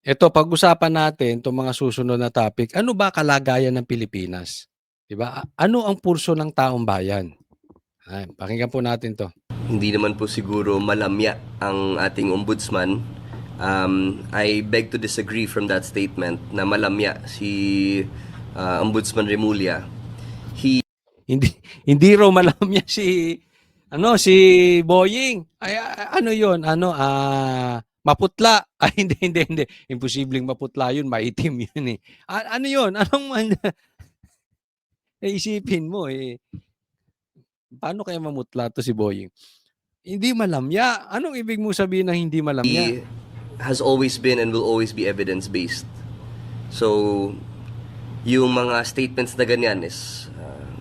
Eto pag-usapan natin 'tong mga susunod na topic, ano ba kalagayan ng Pilipinas? 'Di ba? Ano ang pulso ng taong bayan? Ayan, pakinggan po natin 'to. Hindi naman po siguro malamya ang ating ombudsman. I beg to disagree from that statement na malamya si Ombudsman Remulla. Hindi hindi raw malamya si Boying. Ano 'yon? Maputla. Ay hindi. Imposibleng maputla 'yun, maitim 'yun, eh. Ano 'yun? Isipin mo, paano kaya mamutla 'to si Boying? Hindi malamya. Anong ibig mo sabihin ng hindi malamya? He has always been and will always be evidence-based. So, yung mga statements na ganyan is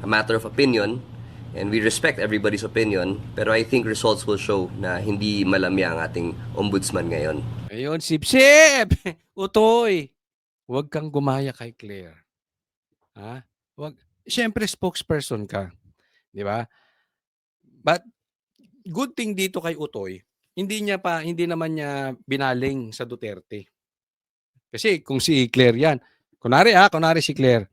a matter of opinion, and we respect everybody's opinion, pero I think results will show na hindi malamya ang ating ombudsman ngayon. Ayun, sip-sip! Utoy! Huwag kang gumaya kay Claire. Ha? Wag, siyempre spokesperson ka, 'di ba? But good thing dito kay Utoy, hindi naman niya binaling sa Duterte. Kasi kung si Claire 'yan, kunwari si Claire,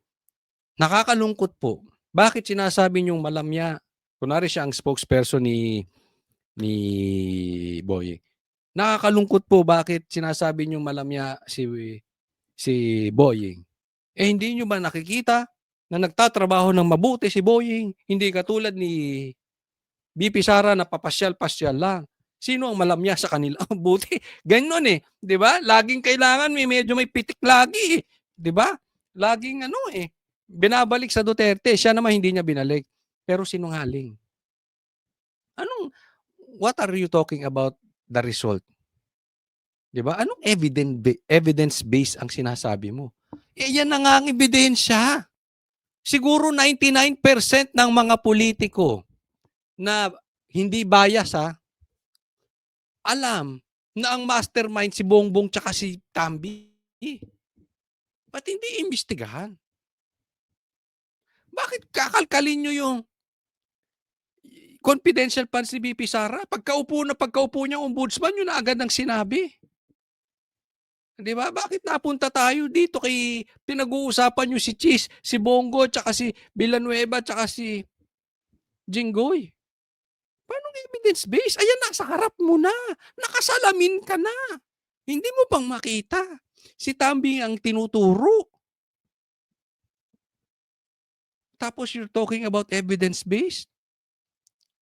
nakakalungkot po. Bakit sinasabi niyong malamya? Kunwari siya ang spokesperson ni Boy. Nakakalungkot po bakit sinasabi niyong malamya si Boying. Hindi niyo ba nakikita na nagtatrabaho ng mabuti si Boying? Hindi katulad ni BP Sara na papasyal-pasyal lang. Sino ang malamya sa kanila? Buti, gano'n eh. 'Di ba? Laging kailangan medyo may pitik lagi eh. 'Di ba? Laging binabalik sa Duterte. Siya naman hindi niya binalik. Pero sinungaling. What are you talking about the result? 'Di ba? Anong evidence-based ang sinasabi mo? Yan na nga ang ebidensya. Siguro 99% ng mga politiko na hindi bias alam na ang mastermind si Bongbong tsaka si Tambi. Ba't hindi imbestigahan? Bakit kakalkalin nyo yung confidential funds ni BP Sara? Pagkaupo niya ombudsman, yun na agad ang sinabi. 'Di ba? Bakit napunta tayo dito kay pinag-uusapan nyo si Cheese, si Bongo, tsaka si Villanueva, tsaka si Jinggoy? Paanong evidence-based? Ayan, nasa harap mo na. Nakasalamin ka na. Hindi mo bang makita? Si Tambi ang tinuturo. Tapos you're talking about evidence-based?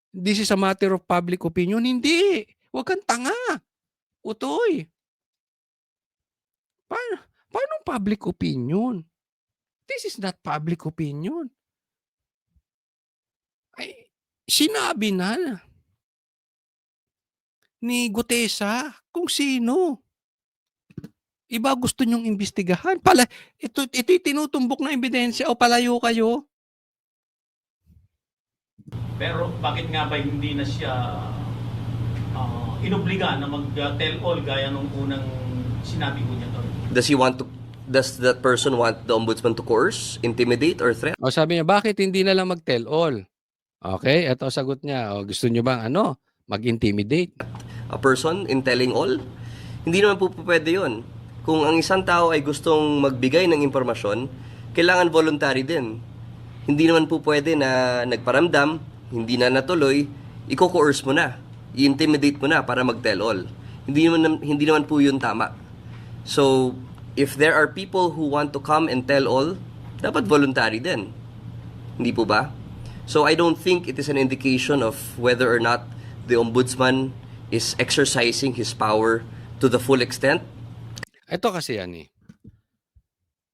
This is a matter of public opinion? Hindi. Huwag kang tanga. Utoy. Paano public opinion? This is not public opinion. Ay, sinabi na ni Gutesa kung sino. Iba gusto niyong imbestigahan. Ito'y tinutumbok na ebidensya o palayo kayo? Pero bakit nga ba hindi na siya inobliga na mag-tell all gaya nung unang sinabi ko niya to? Does that person want the ombudsman to coerce, intimidate, or threaten? O sabi niya, bakit hindi na lang mag-tell all? Okay, eto sagot niya. O gusto niyo bang mag-intimidate? A person in telling all? Hindi naman po pwede yun. Kung ang isang tao ay gustong magbigay ng impormasyon, kailangan voluntary din. Hindi naman po pwede na nagparamdam, hindi na natuloy, i-coerce mo na, i-intimidate mo na para mag-tell all. Hindi naman po yun tama. So, if there are people who want to come and tell all, dapat voluntary din. Hindi po ba? So, I don't think it is an indication of whether or not the ombudsman is exercising his power to the full extent. Ito kasi yan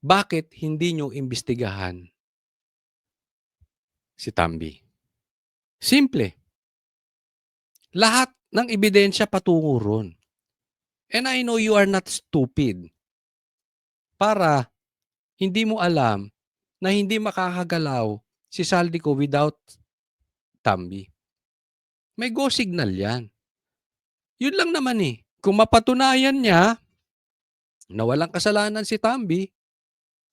Bakit hindi nyo imbestigahan si Tambi? Simple. Lahat ng ebidensya patungo ron. And I know you are not stupid. Para hindi mo alam na hindi makakagalaw si Saldico without Tambi. May go signal yan. Yun lang naman Kung mapatunayan niya na walang kasalanan si Tambi,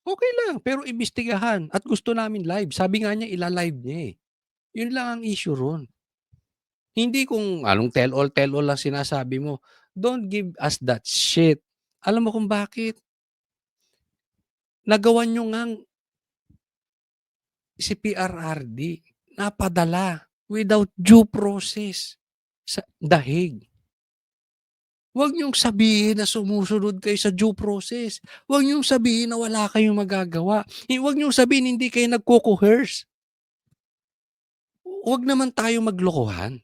okay lang. Pero imbestigahan. At gusto namin live. Sabi nga niya, ila-live niya Yun lang ang issue ron. Hindi kung anong tell all lang sinasabi mo. Don't give us that shit. Alam mo kung bakit? Nagawan niyo ngang si PRRD napadala without due process sa dahig. Huwag niyong sabihin na sumusunod kayo sa due process. Huwag niyong sabihin na wala kayong magagawa. Huwag niyong sabihin hindi kayo nagko-coerce. Huwag naman tayo maglokohan.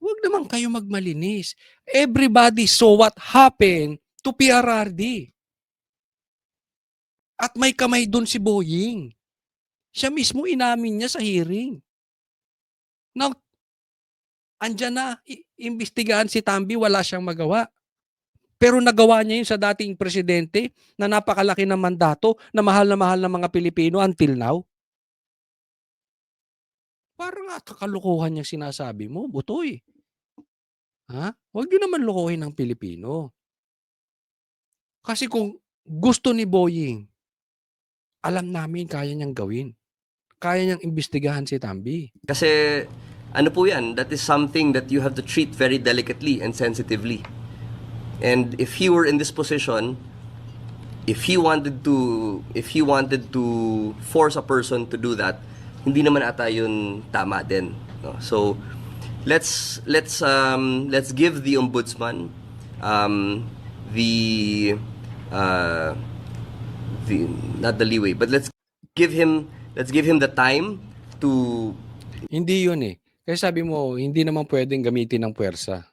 Huwag naman kayo magmalinis. Everybody saw what happened to PRRD. At may kamay doon si Boying. Siya mismo inamin niya sa hearing. Now, andyan na, imbestigahan si Tambi, wala siyang magawa. Pero nagawa niya yun sa dating presidente na napakalaki ng mandato na mahal ng mga Pilipino until now. Parang nga kakalukuhan yung sinasabi mo, Butoy. Ha? Huwag niyo naman lukuhin ng Pilipino. Kasi kung gusto ni Boying, alam namin kaya niyang gawin. Kaya niyang imbestigahan si Tambi. Kasi ano po yan, that is something that you have to treat very delicately and sensitively. And if he were in this position, if he wanted to force a person to do that, hindi naman ata yun tama din. No? So let's give the ombudsman the not the leeway, but let's give him the time to. Hindi yun eh. Kaya sabi mo, hindi naman pwedeng gamitin ng puwersa.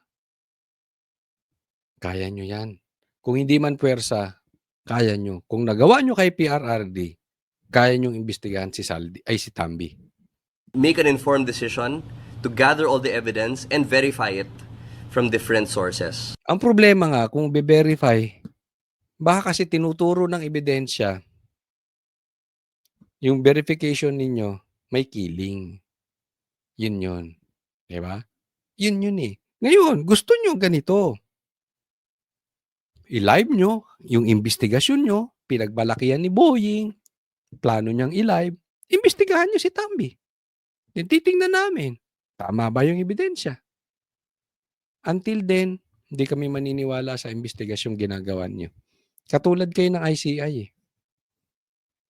Kaya nyo yan. Kung hindi man puwersa, kaya nyo. Kung nagawa nyo kay PRRD, kaya nyo imbestigahan si Tambi. Make an informed decision to gather all the evidence and verify it from different sources. Ang problema nga, kung be-verify, baka kasi tinuturo ng ebidensya, yung verification ninyo, may killing. Yun yun. Diba? Yun yun eh. Ngayon, gusto nyo ganito. I-live nyo, yung investigasyon nyo, pinagbalakihan ni Boying, plano niyang i-live, imbestigahan nyo si Tambi. Then titingnan namin, tama ba yung ebidensya? Until then, hindi kami maniniwala sa investigasyong ginagawa nyo. Katulad kayo ng ICI eh.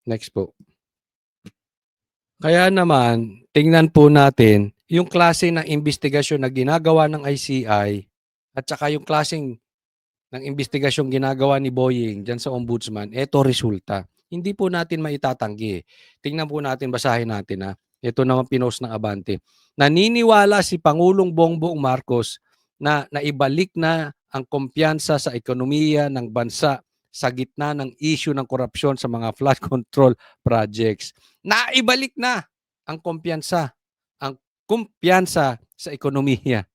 Next po. Kaya naman, tingnan po natin yung klase ng investigasyon na ginagawa ng ICI at saka yung klaseng ng investigasyong ginagawa ni Boying dyan sa ombudsman, eto resulta. Hindi po natin maitatanggi. Tingnan po natin, basahin natin ha. Ito naman pinost ng Abante. Naniniwala si Pangulong Bongbong Marcos na naibalik na ang kumpiyansa sa ekonomiya ng bansa sa gitna ng issue ng korupsyon sa mga flood control projects. Naibalik na ang kumpiyansa sa ekonomiya.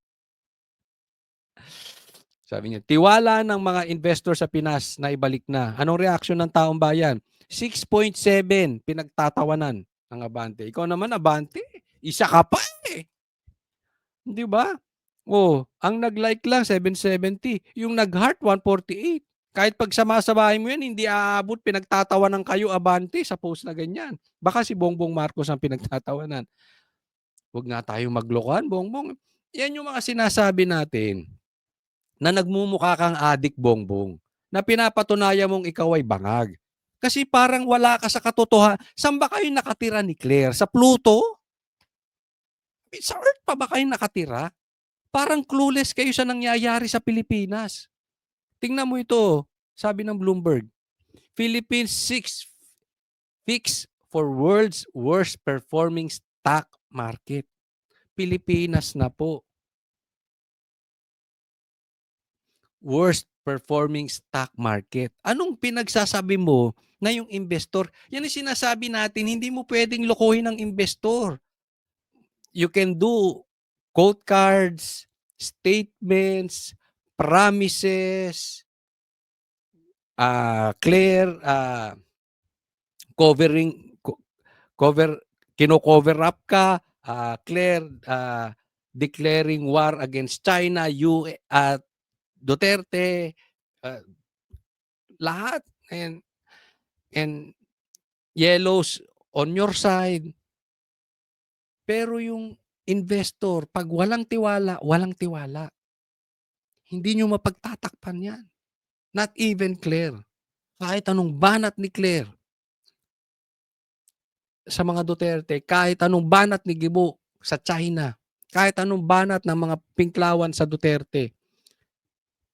Sabi niya, tiwala ng mga investor sa Pinas na ibalik na. Anong reaksyon ng taong bayan? 6.7 pinagtatawanan ng Abante. Ikaw naman, Abante, isa ka pa eh. Di ba? Oh, ang nag-like lang 770, yung nag-heart 148. Kahit pag sama-sabahin mo yan, hindi aabot, pinagtatawanan kayo, Abante, sa post na ganyan. Baka si Bongbong Marcos ang pinagtatawanan. Huwag nga tayong maglokohan, Bongbong. Yan yung mga sinasabi natin na nagmumukha kang adik, Bongbong, na pinapatunayan mong ikaw ay bangag. Kasi parang wala ka sa katotohanan. Saan ba kayo nakatira ni Claire? Sa Pluto? Sa Earth pa ba kayo nakatira? Parang clueless kayo sa nangyayari sa Pilipinas. Tingnan mo ito, sabi ng Bloomberg. Philippines 6 fix for world's worst performing stock market. Pilipinas na po. Worst performing stock market. Anong pinagsasabi mo na yung investor? Yan ang sinasabi natin, hindi mo pwedeng lokohin ng investor. You can do quote cards, statements, promises, kino-cover up ka, declaring war against China, Duterte, lahat, and yellows on your side. Pero yung investor, pag walang tiwala, walang tiwala. Hindi nyo mapagtatakpan yan. Not even Claire. Kahit anong banat ni Claire sa mga Duterte, kahit anong banat ni Gibo sa China, kahit anong banat ng mga pinklawan sa Duterte,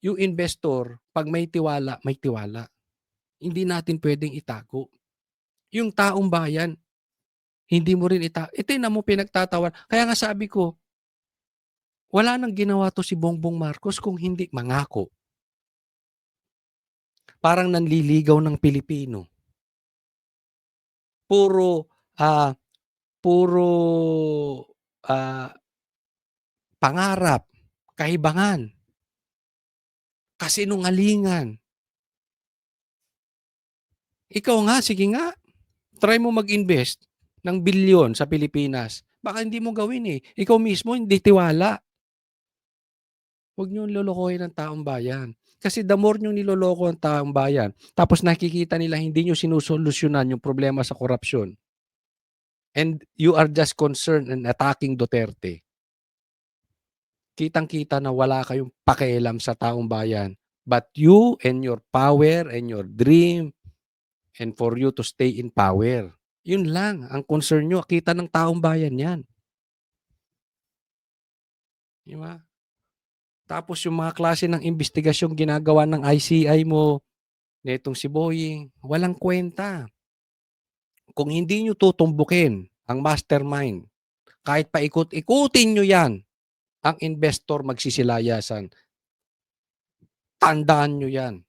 yung investor, 'pag may tiwala, may tiwala. Hindi natin puwedeng itago. Yung taong bayan, hindi mo rin tingnan mo pinagtatawan kaya nga sabi ko, wala nang ginawa 'to si Bongbong Marcos kung hindi mangako. Parang nanliligaw ng Pilipino. Puro, ah, puro, ah, pangarap, kahibangan, kasinungalingan. Ikaw nga, sige nga, try mo mag-invest ng bilyon sa Pilipinas. Baka hindi mo gawin, eh. Ikaw mismo hindi tiwala. Huwag niyong lolokohin ang taong bayan. Kasi the more niyong niloloko ang taong bayan, tapos nakikita nila hindi niyo sinusolusyunan yung problema sa korapsyon, and you are just concerned and attacking Duterte, kitang-kita na wala kayong pakialam sa taong bayan. But you and your power and your dream and for you to stay in power. Yun lang ang concern nyo. Kita ng taong bayan yan. Di ba? Tapos yung mga klase ng investigasyong ginagawa ng ICI mo, netong si Boying, walang kwenta. Kung hindi nyo tutumbukin ang mastermind, kahit paikot-ikutin nyo yan, ang investor magsisilayasan. Tandaan nyo yan.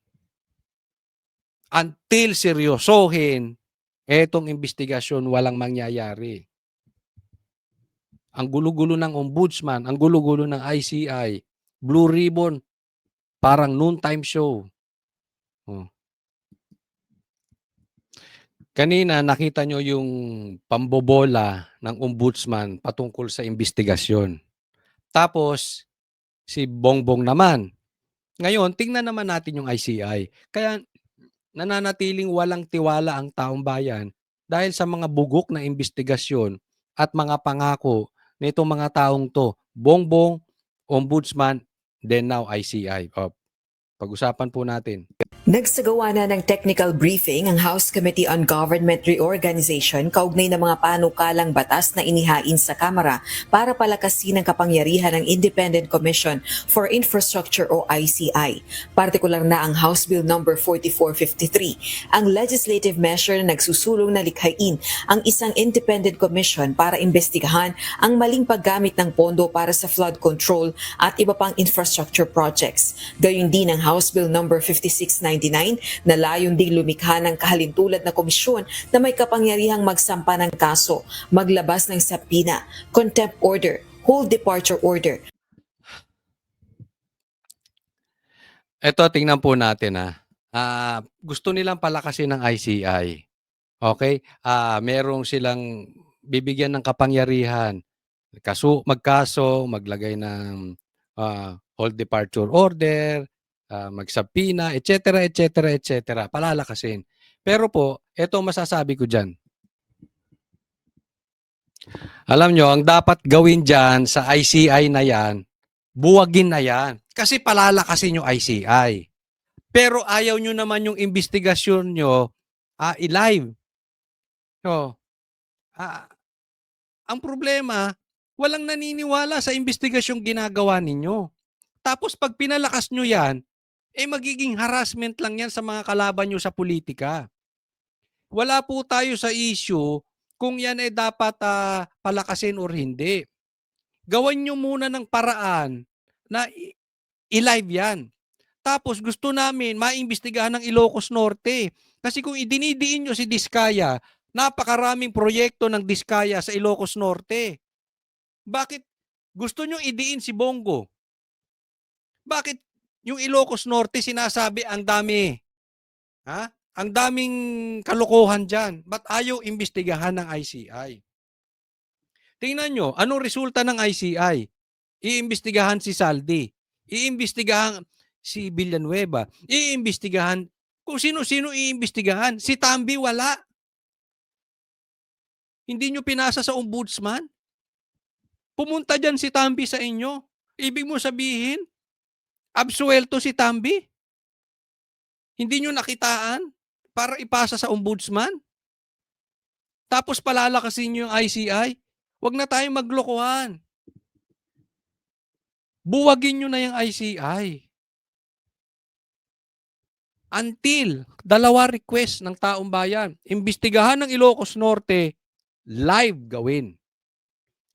Until seryosohin etong investigasyon, walang mangyayari. Ang gulo-gulo ng ombudsman, ang gulo-gulo ng ICI, Blue Ribbon, parang noontime show. Oh. Kanina nakita nyo yung pambobola ng ombudsman patungkol sa investigasyon. Tapos, si Bongbong naman. Ngayon, tingnan naman natin yung ICI. Kaya nananatiling walang tiwala ang taong bayan dahil sa mga bugok na investigasyon at mga pangako nitong mga taong to. Bongbong, ombudsman, then now ICI. O, pag-usapan po natin. Nagsagawa na ng technical briefing ang House Committee on Government Reorganization kaugnay ng mga panukalang batas na inihain sa Kamara para palakasin ang kapangyarihan ng Independent Commission for Infrastructure o ICI. Partikular na ang House Bill No. 4453, ang legislative measure na nagsusulong na likhain ang isang independent commission para imbestigahan ang maling paggamit ng pondo para sa flood control at iba pang infrastructure projects. Gayun din ang House Bill No. 5699 na layon ding lumikha ng kahalintulad na komisyon na may kapangyarihang magsampa ng kaso, maglabas ng subpoena, contempt order, hold departure order. Ito, tingnan po natin. Gusto nilang palakasin ng ICI. Okay? Merong silang bibigyan ng kapangyarihan. Magkaso, maglagay ng hold departure order, magsubpoena, etc., etc., etc. Palalakasin. Pero po, ito masasabi ko dyan. Alam nyo, ang dapat gawin dyan sa ICI na yan, buwagin na yan. Kasi palalakasin yung ICI. Pero ayaw nyo naman yung investigasyon nyo i-live. So, ang problema, walang naniniwala sa investigasyong ginagawa ninyo. Tapos pag pinalakas nyo yan, magiging harassment lang yan sa mga kalaban nyo sa politika. Wala po tayo sa issue kung yan dapat palakasin or hindi. Gawan nyo muna ng paraan na i-live yan. Tapos gusto namin maimbestigahan ng Ilocos Norte. Kasi kung idinidiin nyo si Diskaya, napakaraming proyekto ng Diskaya sa Ilocos Norte. Bakit gusto nyo idiin si Bongo? Bakit yung Ilocos Norte sinasabi ang dami? Ang daming kalokohan dyan. Ba't ayaw imbestigahan ng ICI? Tingnan nyo, anong resulta ng ICI? Iimbestigahan si Saldi. Iimbestigahan si Villanueva. Iimbestigahan kung sino-sino iimbestigahan. Si Tambi wala. Hindi nyo pinasa sa ombudsman? Pumunta dyan si Tambi sa inyo. Ibig mo sabihin, absuelto si Tambi? Hindi niyo nakitaan para ipasa sa ombudsman? Tapos palalakasin niyo yung ICI? Wag na tayong maglokohan. Buwagin niyo na yung ICI. Until 2 request ng taong bayan. Imbestigahan ng Ilocos Norte, live gawin.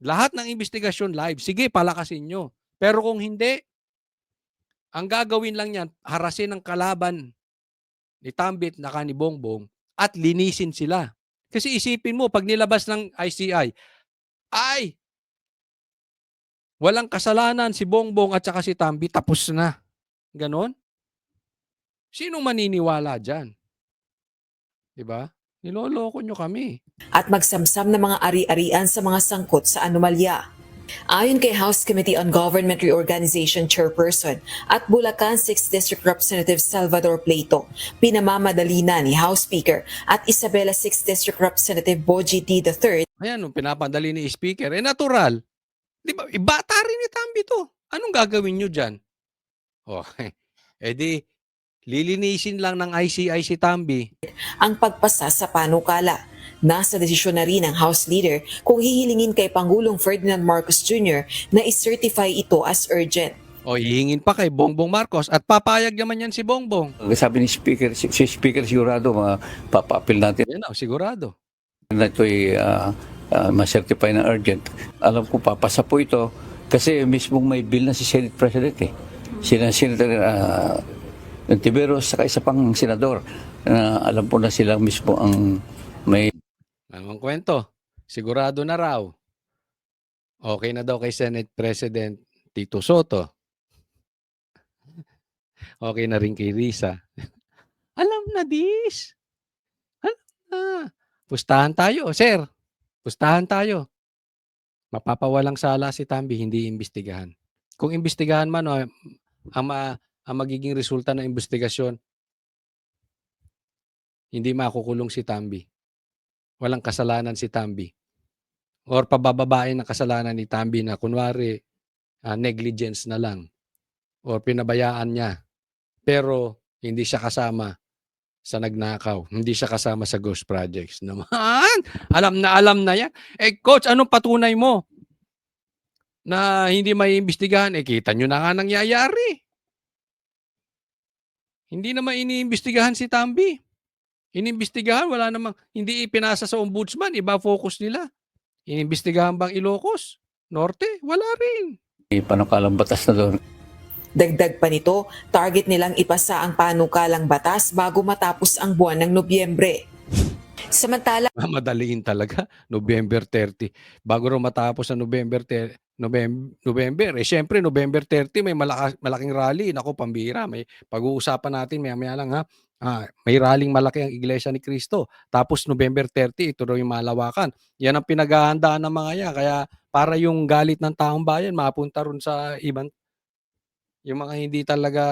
Lahat ng investigasyon live. Sige, palakasin nyo. Pero kung hindi, ang gagawin lang yan, harasin ng kalaban ni Tambit na ni Bongbong at linisin sila. Kasi isipin mo, pag nilabas ng ICI, ay, walang kasalanan si Bongbong at saka si Tambit, tapos na. Ganon? Sino maniniwala dyan? Diba? Niloloko nyo kami. At magsamsam ng mga ari-arian sa mga sangkot sa anomalya. Ayon kay House Committee on Government Reorganization Chairperson at Bulacan 6th District Representative Salvador Pleito, pinamamadali na ni House Speaker at Isabela 6th District Representative Boji D. III. Ayan, nung pinapadali ni Speaker, natural. Di ba? Bata rin ni Tambi to. Anong gagawin nyo dyan? Okay. Di, lilinisin lang ng ICI si Tambi. Ang pagpasa sa panukala. Nasa desisyon na rin ng House Leader kung hihilingin kay Pangulong Ferdinand Marcos Jr. na i-certify ito as urgent. O hihingin pa kay Bongbong Marcos at papayag naman yan si Bongbong. Sabi ni Speaker, si Speaker sigurado mapapa-appeal natin Yan o, sigurado. na ito'y ma-certify na urgent. Alam ko papasa po ito kasi mismong may bill na si Senate President eh. Sina Senator Tiberos saka isa pang senador na alam po na sila mismo ang may Ang kwento, sigurado na raw. Okay na daw kay Senate President Tito Soto. Okay na rin kay Risa. Alam na this. Alam na. Pustahan tayo, sir. Pustahan tayo. Mapapawalang sala si Tambi, hindi imbestigahan. Kung imbestigahan man, ang magiging resulta ng investigasyon, hindi makukulong si Tambi. Walang kasalanan si Tambi. Or pabababain ng kasalanan ni Tambi na kunwari negligence na lang. Or pinabayaan niya. Pero hindi siya kasama sa nagnakaw. Hindi siya kasama sa ghost projects. Naman, alam na yan. Coach, anong patunay mo na hindi may imbestigahan? Kita nyo na nga nangyayari. Hindi naman iniimbestigahan si Tambi. Inimbestigahan, wala namang, hindi ipinasa sa ombudsman, iba focus nila. Inimbestigahan bang Ilocos Norte? Wala rin. panukalang batas na doon. Dagdag pa nito, target nilang ipasa ang panukalang batas bago matapos ang buwan ng Nobyembre. Samantala, Madaliin talaga, November 30. Bago raw matapos ang November, syempre November 30 may malaking rally. Nako, pambira. May pag-uusapan natin maya-maya lang ha. May rallying malaki ang Iglesia ni Cristo. Tapos November 30, ito raw yung malawakan. Yan ang pinaghahandaan ng mga yan. Kaya para yung galit ng taong bayan, mapunta ron sa ibang, yung mga hindi talaga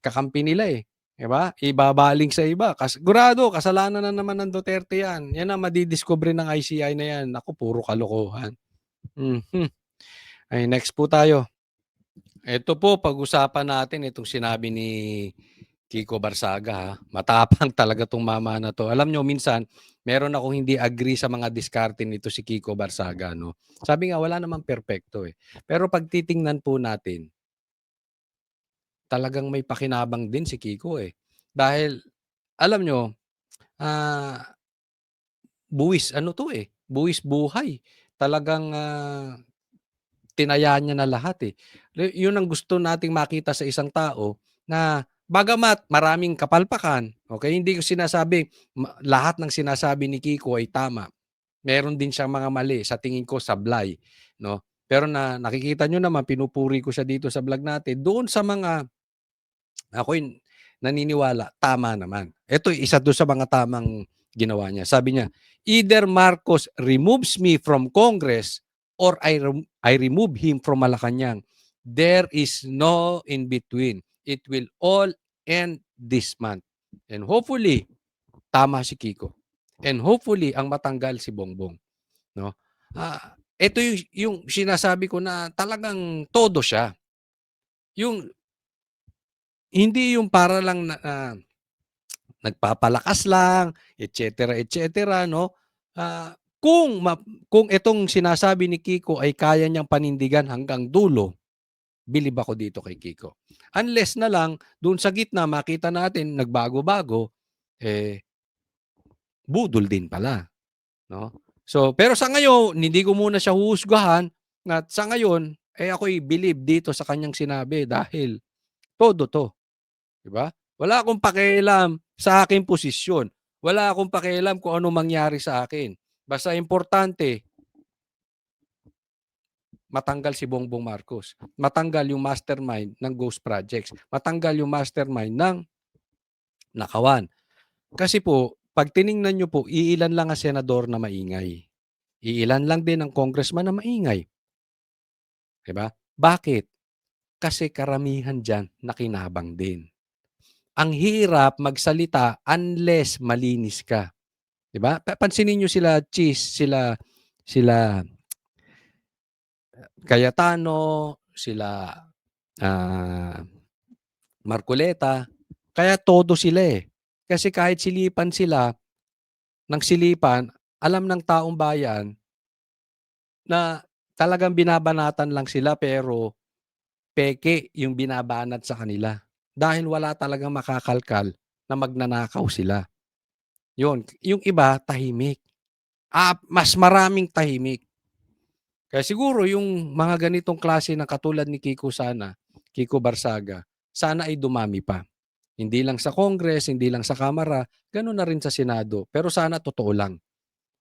kakampi nila eh. Diba? Ibabaling sa iba. Sigurado, kasalanan na naman ng Duterte yan. Yan ang madidiscover ng ICI na yan. Ako, puro kalokohan. Ay, next po tayo. Ito po, pag-usapan natin itong sinabi ni Kiko Barsaga. Ha? Matapang talaga tong mama na to. Alam nyo, minsan, meron akong hindi agree sa mga diskarte nito si Kiko Barsaga. No? Sabi nga, wala namang perpekto eh. Pero pag titingnan po natin, talagang may pakinabang din si Kiko eh. Dahil, alam nyo, buwis ano to eh. Buwis buhay. Talagang tinaya niya na lahat eh. Yun ang gusto nating makita sa isang tao na bagamat maraming kapalpakan, okay, hindi ko sinasabi lahat ng sinasabi ni Kiko ay tama. Meron din siyang mga mali sa tingin ko sablay, no? Pero nakikita nyo naman, pinupuri ko siya dito sa vlog natin. Doon sa mga ako'y naniniwala, tama naman. Ito isa doon sa mga tamang ginawa niya. Sabi niya, either Marcos removes me from Congress or I remove him from Malacanang. There is no in between. It will all end this month. And hopefully, tama si Kiko. And hopefully, ang matanggal si Bongbong. No? Ito yung sinasabi ko na talagang todo siya. Yung hindi yung para lang na nagpapalakas lang, et cetera, no? Ah, kung itong sinasabi ni Kiko ay kaya niyang panindigan hanggang dulo, bilib ako dito kay Kiko. Unless na lang doon sa gitna makita natin nagbago-bago, budol din pala, no? So, pero sa ngayon, hindi ko muna siya huhusgahan at sa ngayon, ako'y believe dito sa kanyang sinabi dahil todo 'to, 'di ba? Wala akong pakialam sa aking posisyon. Wala akong pakialam kung ano mangyari sa akin. Basta importante, matanggal si Bongbong Marcos. Matanggal yung mastermind ng Ghost Projects. Matanggal yung mastermind ng Nakawan. Kasi po, pag tiningnan nyo po, iilan lang ang senador na maingay. Iilan lang din ang congressman na maingay. Diba? Bakit? Kasi karamihan dyan nakinabang din. Ang hirap magsalita unless malinis ka. 'Di ba? Pansinin niyo sila Cheese, sila Cayetano, sila Marcoleta, kaya todo sila eh. Kasi kahit silipan sila ng silipan, alam ng taong bayan na talagang binabanatan lang sila pero peke yung binabanat sa kanila. Dahil wala talagang makakalkal na magnanakaw sila. Yun, yung iba tahimik. Mas maraming tahimik. Kaya siguro yung mga ganitong klase ng katulad ni Kiko Barsaga, sana ay dumami pa. Hindi lang sa Congress, hindi lang sa Kamara, gano'n na rin sa Senado. Pero sana totoo lang.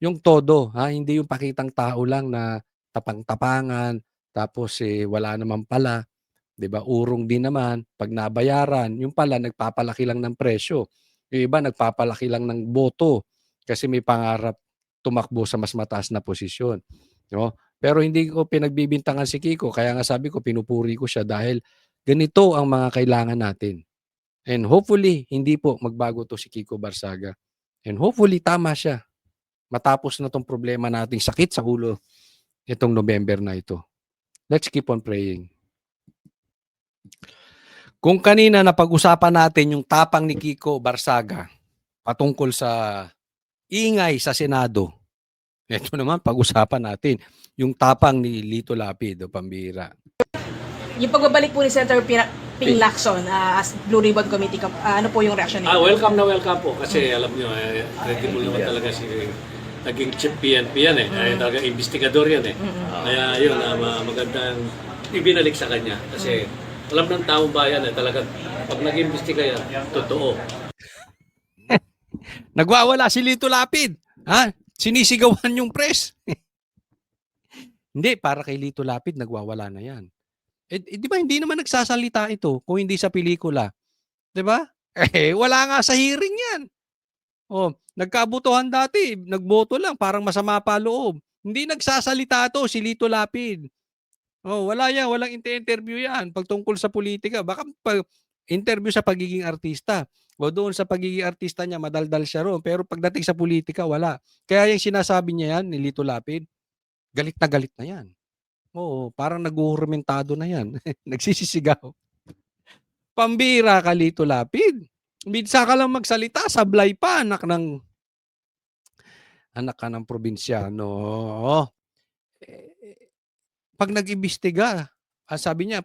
Yung todo, hindi yung pakitang tao lang na tapang-tapangan, tapos wala naman pala. 'Di ba? Urong din naman, pag nabayaran, yung pala nagpapalaki lang ng presyo. Yung iba nagpapalaki lang ng boto kasi may pangarap tumakbo sa mas mataas na posisyon, 'no? Pero hindi ko pinagbibintangan si Kiko, kaya nga sabi ko pinupuri ko siya dahil ganito ang mga kailangan natin. And hopefully hindi po magbago 'to si Kiko Barsaga. And hopefully tama siya. Matapos na 'tong problema nating sakit sa ulo itong November na ito. Let's keep on praying. Kung kanina napag-usapan natin yung tapang ni Kiko Barsaga patungkol sa ingay sa Senado, ito naman pag-usapan natin yung tapang ni Lito Lapid o pambihira. Yung pagbabalik po ni Senator Ping Lacson as Blue Ribbon Committee, ano po yung reaction niyo? Welcome na welcome po kasi alam nyo, credible naman talaga si naging chief PNP yan talaga investigador yan Kaya yun, magandang ibinalik sa kanya kasi alam ng taong bayan talagang pag nag-imbestiga yan, totoo. Nagwawala si Lito Lapid. Sinisigawan yung press. Hindi, para kay Lito Lapid, nagwawala na yan. Di ba hindi naman nagsasalita ito kung hindi sa pelikula? Di ba? Wala nga sa hearing yan. Nagkabutuhan dati, nagboto lang, parang masama pa loob. Hindi nagsasalita to si Lito Lapid. Wala yan, walang interview yan pag tungkol sa politika. Baka interview sa pagiging artista. O doon sa pagiging artista niya, madaldal siya roon. Pero pagdating sa politika, wala. Kaya yung sinasabi niya yan, ni Lito Lapid, galit na yan. Parang naguhurmentado na yan. Nagsisisigaw. Pambira ka, Lito Lapid. Minsan ka lang magsalita, sablay pa, anak ka ng probinsyano. Pag nag-imbestiga, sabi niya,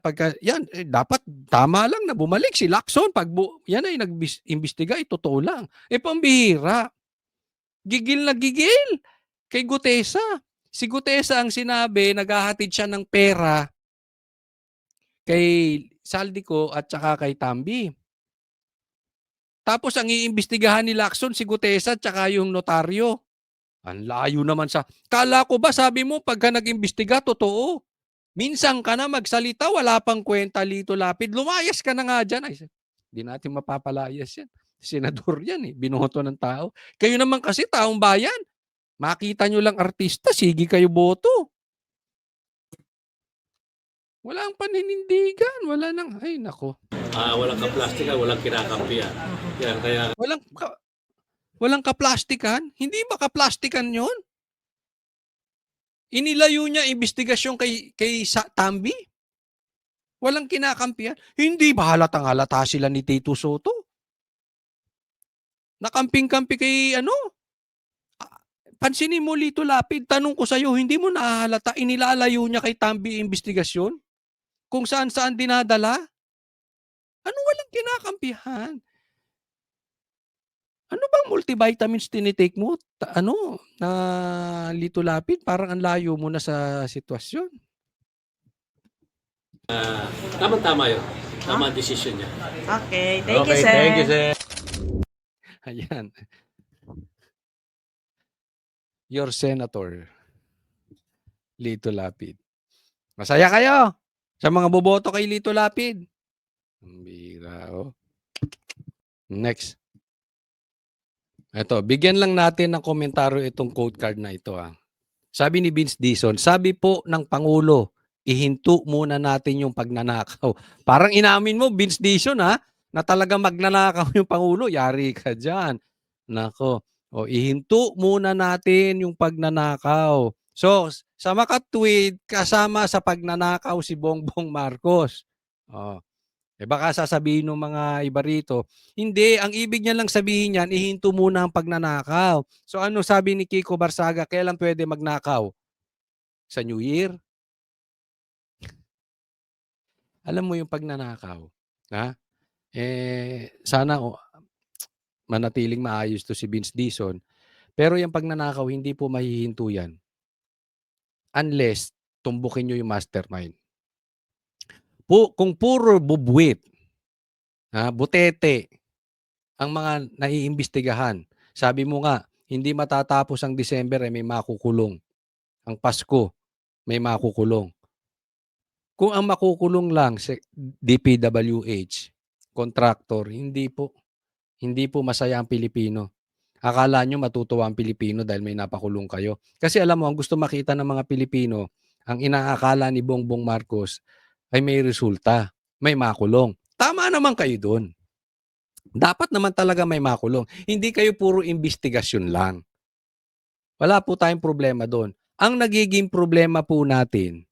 dapat tama lang na bumalik si Lacson. Pag yan ay nag-imbestiga, totoo lang. Pambihira. Gigil na gigil kay Gutesa. Si Gutesa ang sinabi, naghahatid siya ng pera kay Saldico at saka kay Tambi. Tapos ang iimbestigahan ni Lacson, si Gutesa at saka yung notaryo. Ang layo naman sa... Kala ko ba, sabi mo, pagka nag-imbestiga, totoo. Minsan ka na magsalita, wala pang kwenta, Lito Lapid. Lumayas ka na nga dyan. Hindi natin mapapalayas yan. Senador yan binoto ng tao. Kayo naman kasi, taong bayan. Makita nyo lang artista, sige kayo boto. Walang paninindigan, wala nang, ay nako. Walang kaplastikan, walang kinakampihan. Yan, kaya... Walang kaplastikan? Hindi ba kaplastikan yon? Inilayo niya investigasyon kay Tambi? Walang kinakampihan. Hindi ba halatang-halata sila ni Tito Soto? Nakamping-kampi kay ano? Pansinin mo, Lito Lapid, tanong ko sa'yo, hindi mo nahahalata, inilalayo niya kay Tambi investigasyon? Kung saan-saan dinadala? Ano walang kinakampihan? Ano bang multivitamins tinitake mo? Lito Lapid, parang ang layo mo na sa sitwasyon. Tama-tama yun. Tama ang decision niya. Okay, thank you, sir. sir. Ayan. Your Senator, Lito Lapid. Masaya kayo sa mga boboto kay Lito Lapid. Ang bira, oh. Next. Ito, bigyan lang natin ng komentaryo itong quote card na ito. Sabi ni Vince Dizon, sabi po ng Pangulo, ihinto muna natin yung pagnanakaw. Parang inamin mo, Vince Dizon, na talagang magnanakaw yung Pangulo. Yari ka dyan. Nako. O, ihinto muna natin yung pagnanakaw. So, sa makatweet, kasama sa pagnanakaw si Bongbong Marcos. Baka sasabihin ng mga iba rito, hindi, ang ibig niya lang sabihin niyan, ihinto muna ang pagnanakaw. So ano sabi ni Kiko Barsaga, kailan pwede magnakaw? Sa New Year? Alam mo yung pagnanakaw, sana manatiling maayos to si Vince Dizon, pero yung pagnanakaw, hindi po mahihinto yan unless tumbukin nyo yung mastermind. Kung puro bubwit, butete, ang mga naiimbestigahan, sabi mo nga, hindi matatapos ang December may makukulong. Ang Pasko, may makukulong. Kung ang makukulong lang si DPWH, contractor, hindi po masaya ang Pilipino. Akala nyo matutuwa ang Pilipino dahil may napakulong kayo. Kasi alam mo, ang gusto makita ng mga Pilipino, ang inaakala ni Bongbong Marcos ay may resulta, may makulong. Tama naman kayo doon. Dapat naman talaga may makulong. Hindi kayo puro investigasyon lang. Wala po tayong problema doon. Ang nagiging problema po natin,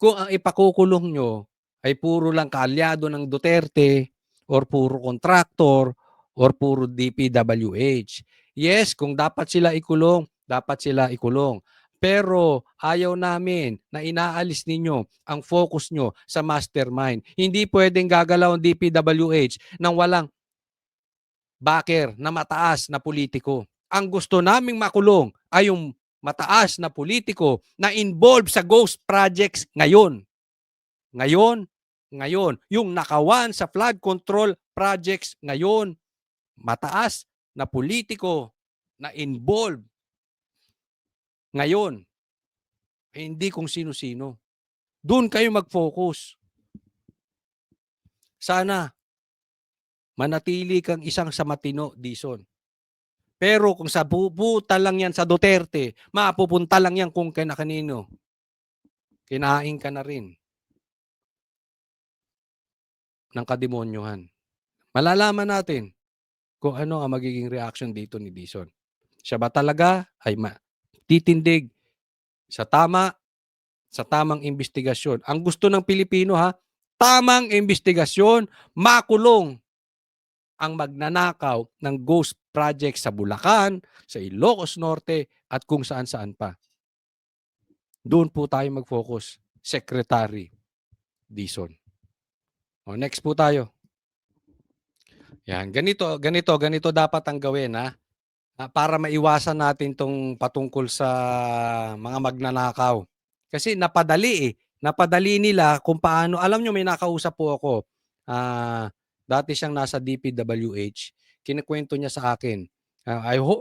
kung ang ipakukulong nyo ay puro lang kaalyado ng Duterte or puro kontraktor or puro DPWH. Yes, kung dapat sila ikulong, dapat sila ikulong. Pero ayaw namin na inaalis ninyo ang focus nyo sa mastermind. Hindi pwedeng gagalaw ang DPWH nang walang backer na mataas na politiko. Ang gusto naming makulong ay yung mataas na politiko na involved sa ghost projects ngayon. Ngayon. Yung nakawan sa flood control projects ngayon. Mataas na politiko na involved ngayon. Hindi kung sino-sino. Doon kayo mag-focus. Sana manatili kang isang sa matino, Dizon. Pero kung sa pupunta lang yan sa Duterte, mapupunta lang yan kung kanino. Kinain ka na rin ng kademonyohan. Malalaman natin kung ano ang magiging reaction dito ni Dizon. Siya ba talaga ay titindig sa tamang investigasyon. Ang gusto ng Pilipino tamang investigasyon, makulong ang magnanakaw ng ghost project sa Bulacan, sa Ilocos Norte, at kung saan-saan pa. Doon po tayo mag-focus, Secretary Dizon. Next po tayo. Yan, ganito dapat ang gawin para maiwasan natin tong patungkol sa mga magnanakaw. Kasi napadali nila kung paano, alam nyo may nakausap po ako, dati siyang nasa DPWH, kinikwento niya sa akin.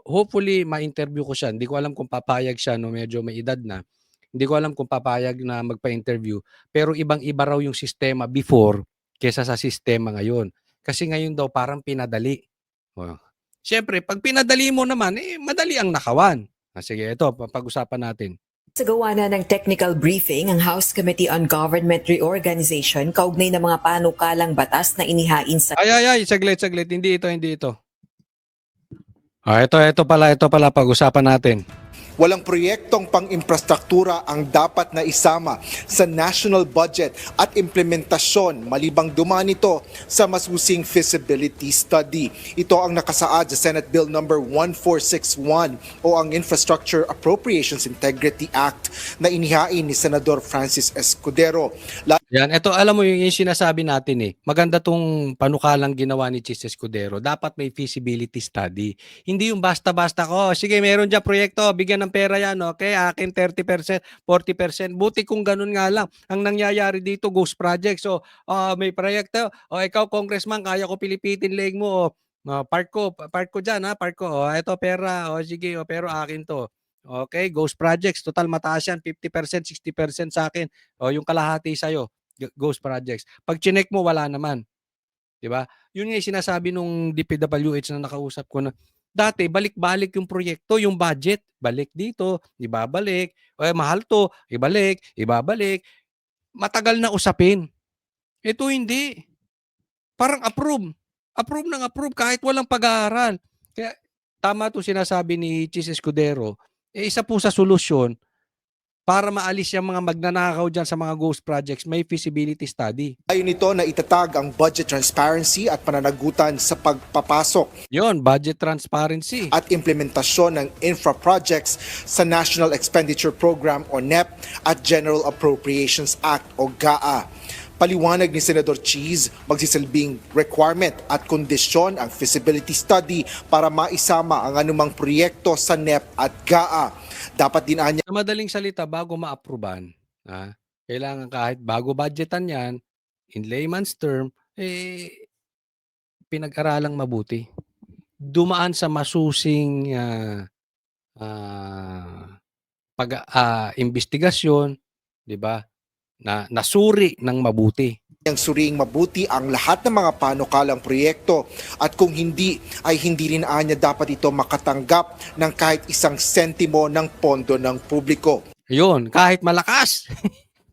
Hopefully ma-interview ko siya. Hindi ko alam kung papayag siya, medyo may edad na. Hindi ko alam kung papayag na magpa-interview. Pero ibang-iba raw yung sistema before kesa sa sistema ngayon. Kasi ngayon daw parang pinadali. Siyempre, pag pinadali mo naman, madali ang nakawan. Sige, ito, pag-usapan natin. Sa gawa na ng technical briefing ang House Committee on Government Reorganization kaugnay ng mga panukalang batas na inihain sa... Ay, saglit. Hindi ito. Ito pala pag-usapan natin. Walang proyektong pang-infrastruktura ang dapat na isama sa national budget at implementasyon malibang dumaan ito sa masusing feasibility study. Ito ang nakasaad sa Senate Bill number 1461 o ang Infrastructure Appropriations Integrity Act na inihain ni Senador Francis Escudero. Yan, ito alam mo yung sinasabi natin eh. Maganda tong panukalang ginawa ni Chis Escudero. Dapat may feasibility study. Hindi yung basta-basta ko. Sige, meron dyan proyekto, bigyan ng pera yan, okay? Akin 30%, 40%. Buti kung ganun nga lang. Ang nangyayari dito, ghost project. So, may proyekto. O ikaw, congressman, kaya ko pilipitin leg mo. Park ko dyan ha, park ko. Ito pera. O sige, pero akin to. Okay, ghost projects. Total mataas yan, 50%, 60% sa akin. O yung kalahati sa'yo. Ghost projects. Pag chinek mo, wala naman. 'Di ba? Yun nga yung sinasabi nung DPWH na nakausap ko na dati balik-balik yung proyekto, yung budget, balik dito, ibabalik, mahal to, ibabalik. Matagal na usapin. Ito hindi. Parang approve. Approve ng approve kahit walang pag-aaral. Kaya tama 'to sinasabi ni Chis Escudero. Isa po sa solusyon para maalis yung mga magnanakaw dyan sa mga ghost projects, may feasibility study. Ayon nito na itatag ang budget transparency at pananagutan sa pagpapasok Yon, budget transparency. at implementasyon ng infra projects sa National Expenditure Program o NEP at General Appropriations Act o GAA. Paliwanag ni Senador Cheese, magsisilbing requirement at kondisyon ang feasibility study para maisama ang anumang proyekto sa NEP at GAA. Dapat din anya Sa madaling salita, bago ma-approvean, kailangan kahit bago budgetan yan, in layman's term, pinag-aralang mabuti. Dumaan sa masusing investigasyon, di ba? Na nasuri ng mabuti. ang suriing mabuti ang lahat ng mga panukalang proyekto at kung hindi ay hindi rin anya dapat ito makatanggap ng kahit isang sentimo ng pondo ng publiko. Yun, kahit malakas.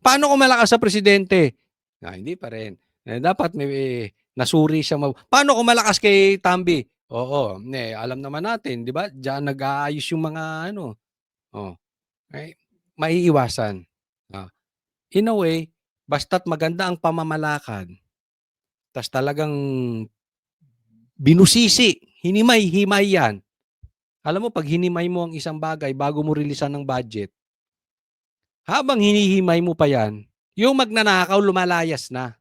Paano kung malakas sa presidente? Hindi pa rin. Dapat may nasuri siya. Paano kung malakas kay Tambi? Oo, alam naman natin, di ba? Diyan nag-aayos yung mga maiiwasan. In a way, basta't maganda ang pamamalakad, tas talagang binusisi, hinimay-himay yan. Alam mo, pag hinimay mo ang isang bagay bago mo rilisan ng budget, habang hinihimay mo pa yan, yung magnanakaw lumalayas na.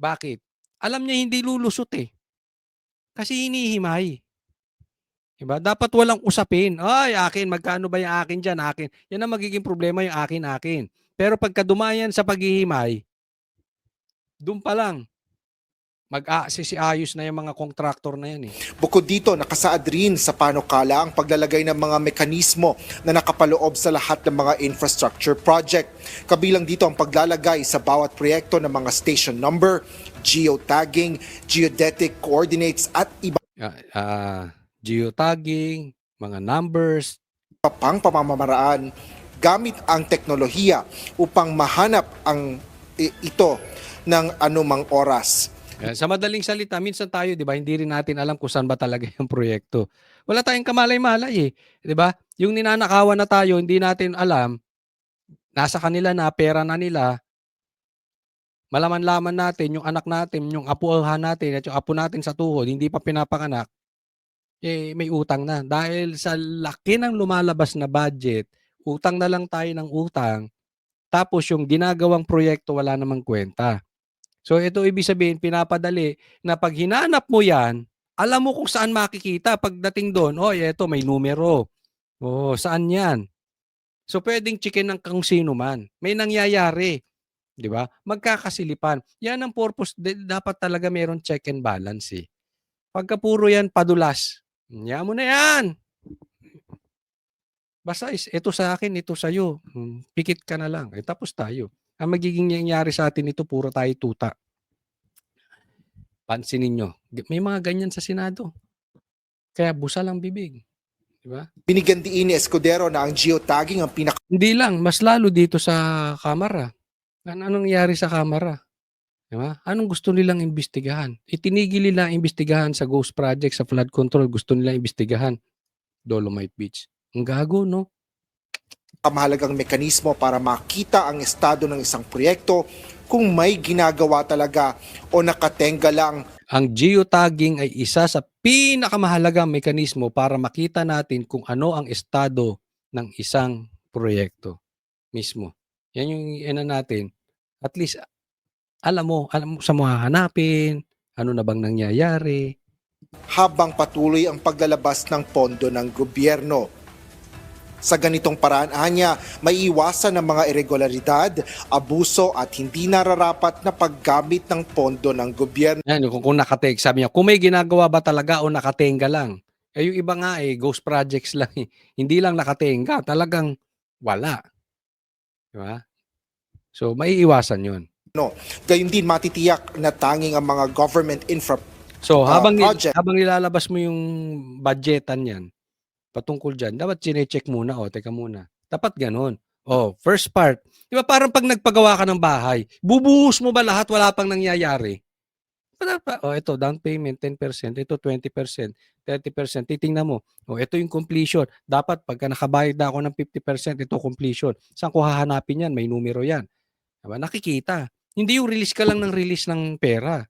Bakit? Alam niya hindi lulusot eh. Kasi hinihimay. Diba? Dapat walang usapin. Ay, akin, magkano ba yung akin dyan? Akin. Yan ang magiging problema, yung akin. Pero pagka dumayan sa paghihimay, doon pa lang, mag-aayos na yung mga kontraktor na yan eh. Bukod dito, nakasaad rin sa panukala ang paglalagay ng mga mekanismo na nakapaloob sa lahat ng mga infrastructure project. Kabilang dito ang paglalagay sa bawat proyekto ng mga station number, geotagging, geodetic coordinates at iba Geotagging, mga numbers, pang pamamaraan gamit ang teknolohiya upang mahanap ang ito ng anumang oras. Sa madaling salita, minsan tayo, 'di ba, hindi rin natin alam kung saan ba talaga yung proyekto. Wala tayong kamalay-malay eh, 'di ba? Yung ninanakawan na tayo, hindi natin alam, nasa kanila na, pera na nila. Malaman-laman natin yung anak natin, yung apuhan natin at yung apo natin sa tuhod, hindi pa pinapanganak, may utang na. Dahil sa laki ng lumalabas na budget, utang na lang tayo ng utang, tapos yung ginagawang proyekto wala namang kwenta. So ito ibig sabihin, pinapadali na pag hinanap mo yan, alam mo kung saan makikita pagdating doon. Eto may numero. Saan yan? So pwedeng chicken ng kung sino man. May nangyayari. Di ba? Magkakasilipan. Yan ang purpose. Dapat talaga meron check and balance eh. Pagka puro yan padulas, mo na yan. Basta ito sa akin, ito sa'yo. Pikit ka na lang. Tapos tayo. Ang magiging nangyayari sa atin ito, puro tayo tuta. Pansinin nyo. May mga ganyan sa Senado. Kaya busa lang bibig. Diba? Binigyan din ni Escudero na ang geotagging ang Hindi lang, mas lalo dito sa Kamara. Anong nangyari sa Kamara? Diba? Anong gusto nilang imbestigahan? Itinigil nila imbestigahan sa ghost project, sa flood control. Gusto nilang imbestigahan Dolomite Beach. Ang gago, no? Mahalagang mekanismo para makita ang estado ng isang proyekto kung may ginagawa talaga o nakatenga lang. Ang geotagging ay isa sa pinakamahalagang mekanismo para makita natin kung ano ang estado ng isang proyekto mismo. Yan yung natin. At least alam mo sa mo hahanapin, ano na bang nangyayari. Habang patuloy ang paglalabas ng pondo ng gobyerno. Sa ganitong paraan, anya, may iwasan ng mga irregularidad, abuso at hindi nararapat na paggamit ng pondo ng gobyerno. Yan, kung nakateg, sabi niya, kung may ginagawa ba talaga o nakatenga lang. Eh yung iba nga ghost projects lang eh. Hindi lang nakatenga, talagang wala. Diba? So, maiiwasan yun. Gayun din matitiyak na tanging ang mga government infra So, habang project. habang nilalabas mo yung budgetan yan, patungkol dyan, dapat chinecheck muna, teka muna. Dapat ganun. First part. Di ba parang pag nagpagawa ka ng bahay, bubuhos mo ba lahat, wala pang nangyayari? Ito, down payment, 10%, ito 20%, 30%, titingnan mo. Ito yung completion. Dapat pagka nakabayad na ako ng 50%, ito completion. Saan ko hahanapin yan? May numero yan. Diba? Nakikita. Hindi yung release ka lang ng release ng pera.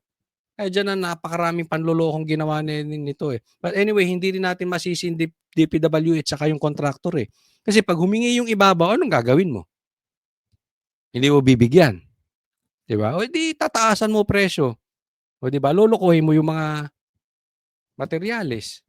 Kaya dyan na napakaraming panlolokong ginawa nito eh. But anyway, hindi rin natin masisi yung DPWH at saka yung contractor eh. Kasi pag humingi yung ibabaw, anong gagawin mo? Hindi mo bibigyan. Diba? O di tataasan mo presyo. O di ba? Lolokohin mo yung mga materyales.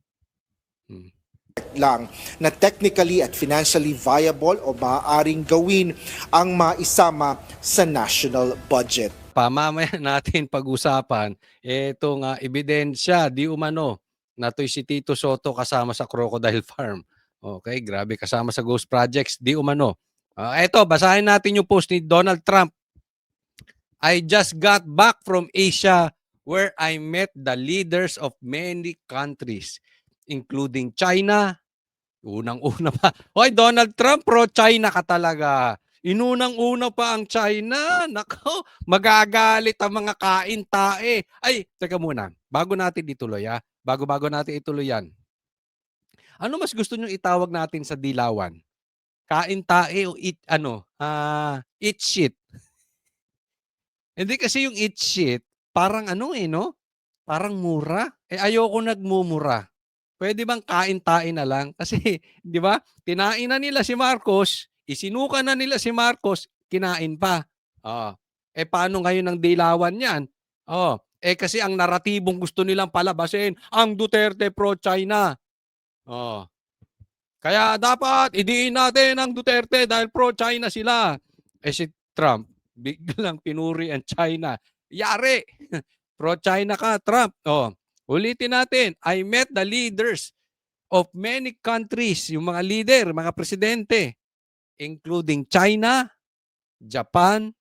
Lang na technically at financially viable o maaaring gawin ang maisama sa national budget. Mamaya natin pag-usapan etong ebidensya di umano na to'y si Tito Soto kasama sa Crocodile Farm. Okay, grabe kasama sa Ghost Projects di umano. Eto, basahin natin yung post ni Donald Trump. I just got back from Asia where I met the leaders of many countries including China. Unang-una pa. Hoy, Donald Trump, pro-China ka talaga. Inunang-una pa ang China. Nako, magagalit ang mga kain-tae. Ay, teka muna. Bago natin ituloy, Bago natin ituloy yan. Ano mas gusto nyo itawag natin sa dilawan? Kain-tae o eat shit? Hindi kasi yung eat shit, parang no? Parang mura. Ayoko nagmumura. Pwede bang kain-tain na lang? Kasi, di ba, tinain na nila si Marcos, isinuka na nila si Marcos, kinain pa. Paano ngayon ang dilawan yan? Kasi ang naratibong gusto nilang palabasin, ang Duterte pro-China. Kaya dapat, idiin natin ang Duterte dahil pro-China sila. Si Trump, biglang pinuri ang China. Yari! Pro-China ka, Trump. Ulitin natin, I met the leaders of many countries, yung mga leader, mga presidente, including China, Japan,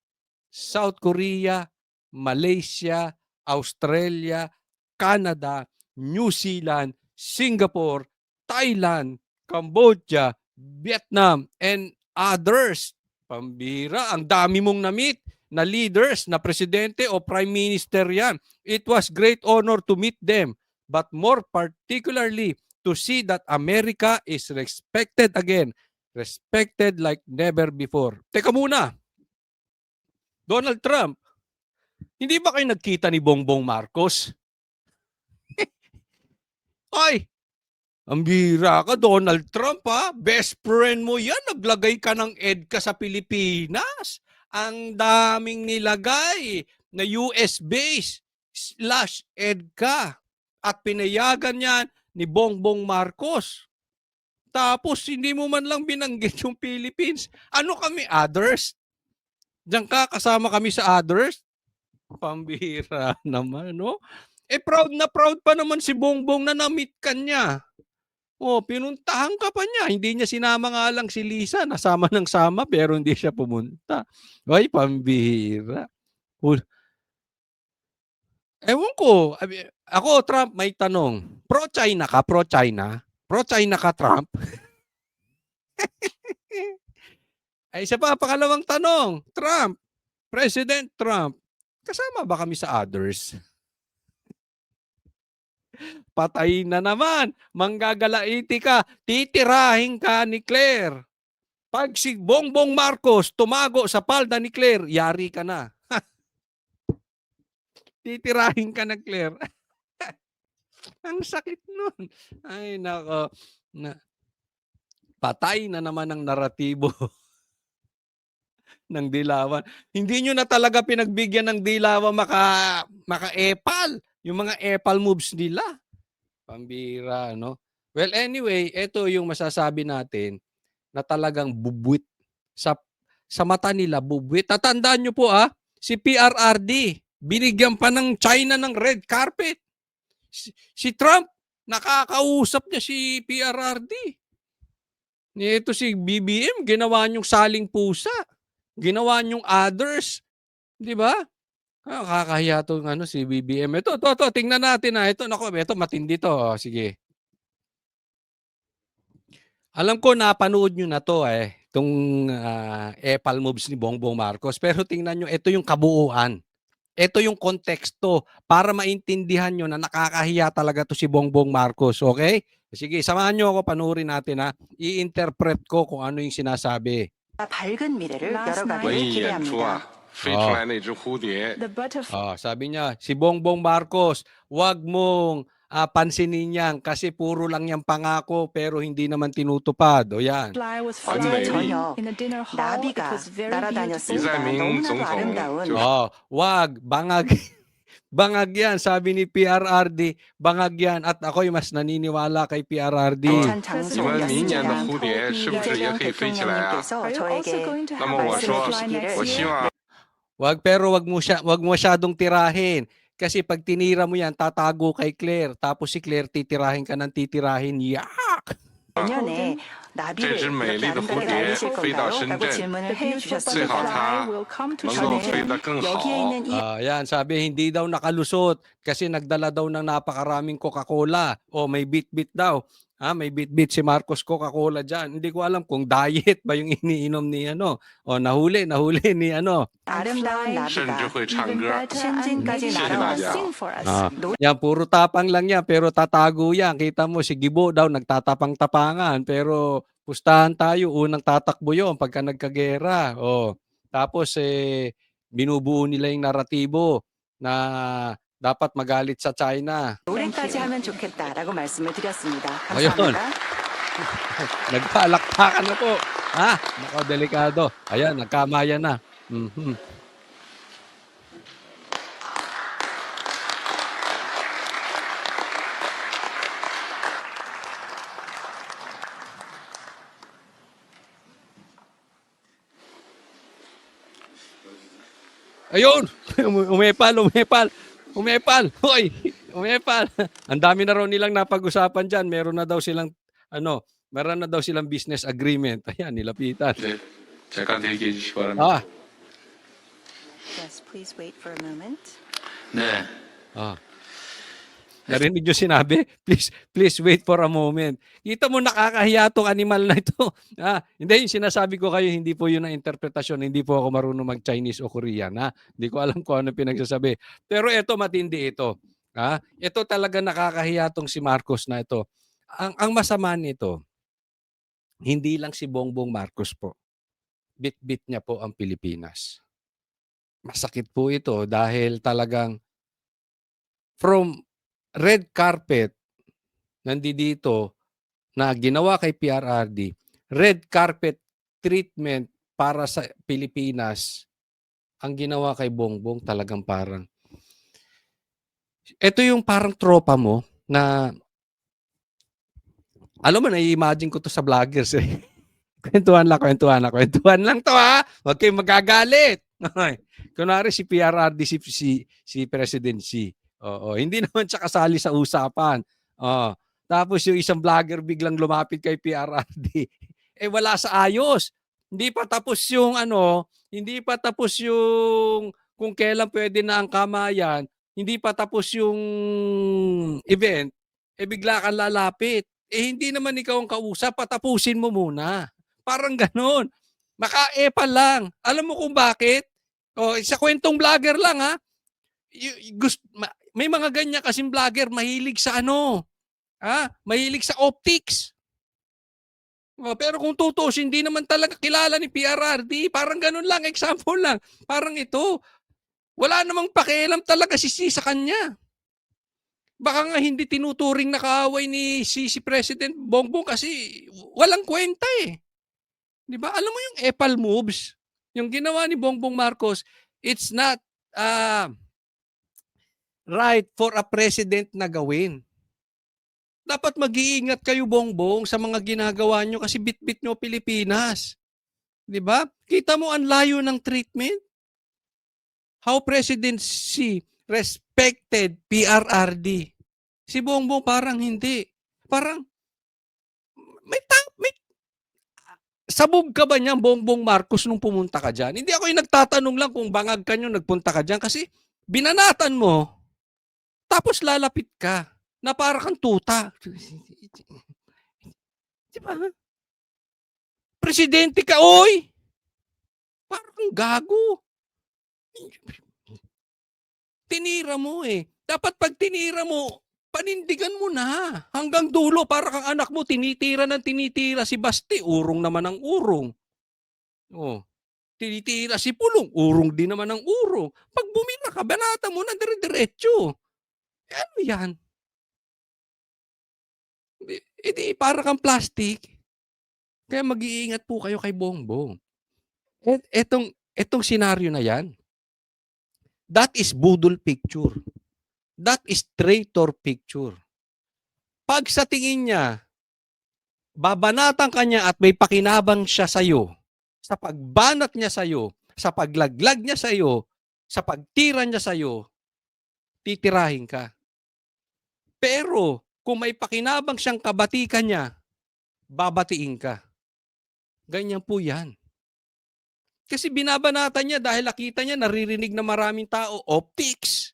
South Korea, Malaysia, Australia, Canada, New Zealand, Singapore, Thailand, Cambodia, Vietnam, and others. Pambira, ang dami mong na-meet na leaders, na presidente o prime minister yan. It was great honor to meet them, but more particularly to see that America is respected again. Respected like never before. Teka muna. Donald Trump, hindi ba kayo nagkita ni Bongbong Marcos? Ay, ang bira ka, Donald Trump Best friend mo yan. Naglagay ka ng EDCA sa Pilipinas. Ang daming nilagay na US base / EDCA at pinayagan yan ni Bongbong Marcos. Tapos hindi mo man lang binanggit yung Philippines. Ano kami, others? Diyan ka, kasama kami sa others? Pambira naman, no? Proud na proud pa naman si Bongbong na na-meet ka niya. Pinuntahan ka pa niya. Hindi niya sinama nga lang si Lisa. Nasama ng sama pero hindi siya pumunta. Ay, pambihira. Ewan ko. Ako, Trump, may tanong. Pro-China ka? Pro-China? Pro-China ka, Trump? Isa pa, pangalawang tanong. Trump, President Trump, kasama ba kami sa others? Patay na naman. Manggagalaiti ka. Titirahin ka ni Claire. Pag si Bongbong Marcos tumago sa palda ni Claire, yari ka na. Titirahin ka na, Claire. Ang sakit nun. Ay, nako. Patay na naman ang naratibo ng Dilawan. Hindi nyo na talaga pinagbigyan ng Dilawan maka-epal. Yung mga epal moves nila. Pambira, no? Well, anyway, ito yung masasabi natin na talagang bubwit. Sa mata nila, bubwit. Tatandaan nyo po, si PRRD, binigyan pa ng China ng red carpet. Si Trump, nakakausap niya si PRRD. Ito si BBM, ginawa niyong saling pusa. Ginawa niyong others. Di ba? Kakahiya itong si BBM. Ito, tingnan natin. Ito, matindi to. Sige. Alam ko napanood nyo na to itong epal moves ni Bongbong Marcos. Pero tingnan nyo, ito yung kabuuan. Ito yung konteksto para maintindihan nyo na nakakahiya talaga to si Bongbong Marcos. Okay? Sige, samahan nyo ako, panoorin natin I-interpret ko kung ano yung sinasabi. 밝은 미래를 열어가길 기대합니다. Sabi niya, si Bongbong Marcos, wag mong pansinin yan kasi puro lang yung pangako pero hindi naman tinutupad. O yan. 어제 저녁 나비가 날아다녔습니다. 너무나도 아름다운 Wag, bangag yan. Sabi ni PRRD, bangag yan. At ako'y mas naniniwala kay PRRD. 알찬 장소였습니다. 대통령님께서 저에게 말씀해 주시기를 Wag masyadong tirahin. Kasi pag tinira mo yan, tatago kay Claire. Tapos si Claire titirahin ka ng titirahin. Yak! 내년에 나비를 이렇게 아름답게 날리실 건가요? 라고 질문을 해주셨습니다. 저는 여기에 있는 이 Yan, sabi hindi daw nakalusot kasi nagdala daw ng napakaraming Coca-Cola. O may bit-bit daw. May bit-bit si Marcos Coca-Cola dyan. Hindi ko alam kung diet ba yung iniinom ni O nahuli ni 아름다운 나비가 신진까지 날아왔어. Yan, puro tapang lang yan, pero tatago yan. Kita mo, si Gibo daw, nagtatapang-tapangan. Pero pustahan tayo, unang tatakbo yun pagka nagkagera. Tapos, binubuo nila yung naratibo na dapat magalit sa China. 노래까지 하면 좋겠다라고 말씀을 드렸습니다. Ayun. 감사합니다. Nagpalakpakan na po. Nako, delikado. Ayan, nagkamayan na. Ayun! Umepal. Hoy! Umepal. Ang dami na raw nilang napag-usapan dyan. Meron na daw silang business agreement. Ayan, nilapitan. 잠깐 대기해 주시기 바랍니다. Yes, please wait for a moment. 네. Narinig nyo sinabi? Please wait for a moment. Kita mo nakakahiya tong animal na ito. Hindi, yung sinasabi ko kayo, hindi po yun ang interpretasyon. Hindi po ako marunong mag-Chinese o Korean. Hindi ko alam kung ano pinagsasabi. Pero ito, matindi ito. Ito talaga nakakahiya tong si Marcos na ito. Ang masama nito, hindi lang si Bongbong Marcos po. Bit-bit niya po ang Pilipinas. Masakit po ito dahil talagang from red carpet nandito na ginawa kay PRRD, red carpet treatment para sa Pilipinas ang ginawa kay Bongbong talagang parang ito yung parang tropa mo na alam mo, na-imagine ko to sa vloggers Kwentuhan lang to Huwag kayong magagalit. Kunwari si PRRD, si President Xi. Hindi naman siya kasali sa usapan. Tapos yung isang vlogger biglang lumapit kay PRRD. Wala sa ayos. Hindi pa tapos yung kung kailan pwede na ang kamayan, hindi pa tapos yung event, bigla kang lalapit. Hindi naman ikaw ang kausap, patapusin mo muna. Parang ganon. Maka-epal lang. Alam mo kung bakit? Sa kwentong vlogger lang may mga ganyan kasing vlogger mahilig sa mahilig sa optics. Pero kung tutuusin, hindi naman talaga kilala ni PRRD. Parang ganun lang, example lang. Parang ito, wala namang pakialam talaga si sa kanya. Baka nga hindi tinuturing na kaaway ni si President Bongbong kasi walang kwenta eh. 'Di ba? Alam mo yung epal moves, yung ginawa ni Bongbong Marcos, it's not right for a president na gawin. Dapat mag-iingat kayo, Bongbong, sa mga ginagawa nyo kasi bit-bit nyo Pilipinas. 'Di ba? Kita mo ang layo ng treatment. How President Xi respected PRRD. Si Bongbong parang hindi. Parang may sabog ka ba niyan, Bongbong Marcos, nung pumunta ka dyan? Hindi ako yung nagtatanong lang kung bangag ka nyo nagpunta ka dyan kasi binanatan mo, tapos lalapit ka na para kang tuta. Di ba? Presidente ka, oy! Parang kang gago. Tinira mo eh. Dapat pag tinira mo, panindigan mo na. Hanggang dulo, para kang anak mo, tinitira ng tinitira si Basti. Urong naman ang urong. Oh. Tinitira si Pulong. Urong din naman ang urong. Pag bumina ka, banata mo na dire-diretso. Ano yan? Hindi, para kang plastic. Kaya mag-iingat po kayo kay Bongbong. Etong senaryo na yan, that is budol picture. That is traitor picture. Pag sa tingin niya, babanatan ka niya at may pakinabang siya sa'yo, sa pagbanat niya sa'yo, sa paglaglag niya sa'yo, sa pagtira niya sa'yo, titirahin ka. Pero kung may pakinabang siyang kabatikan niya, babatiin ka. Ganyan po yan. Kasi binabanatan niya dahil nakita niya, naririnig na maraming tao, optics.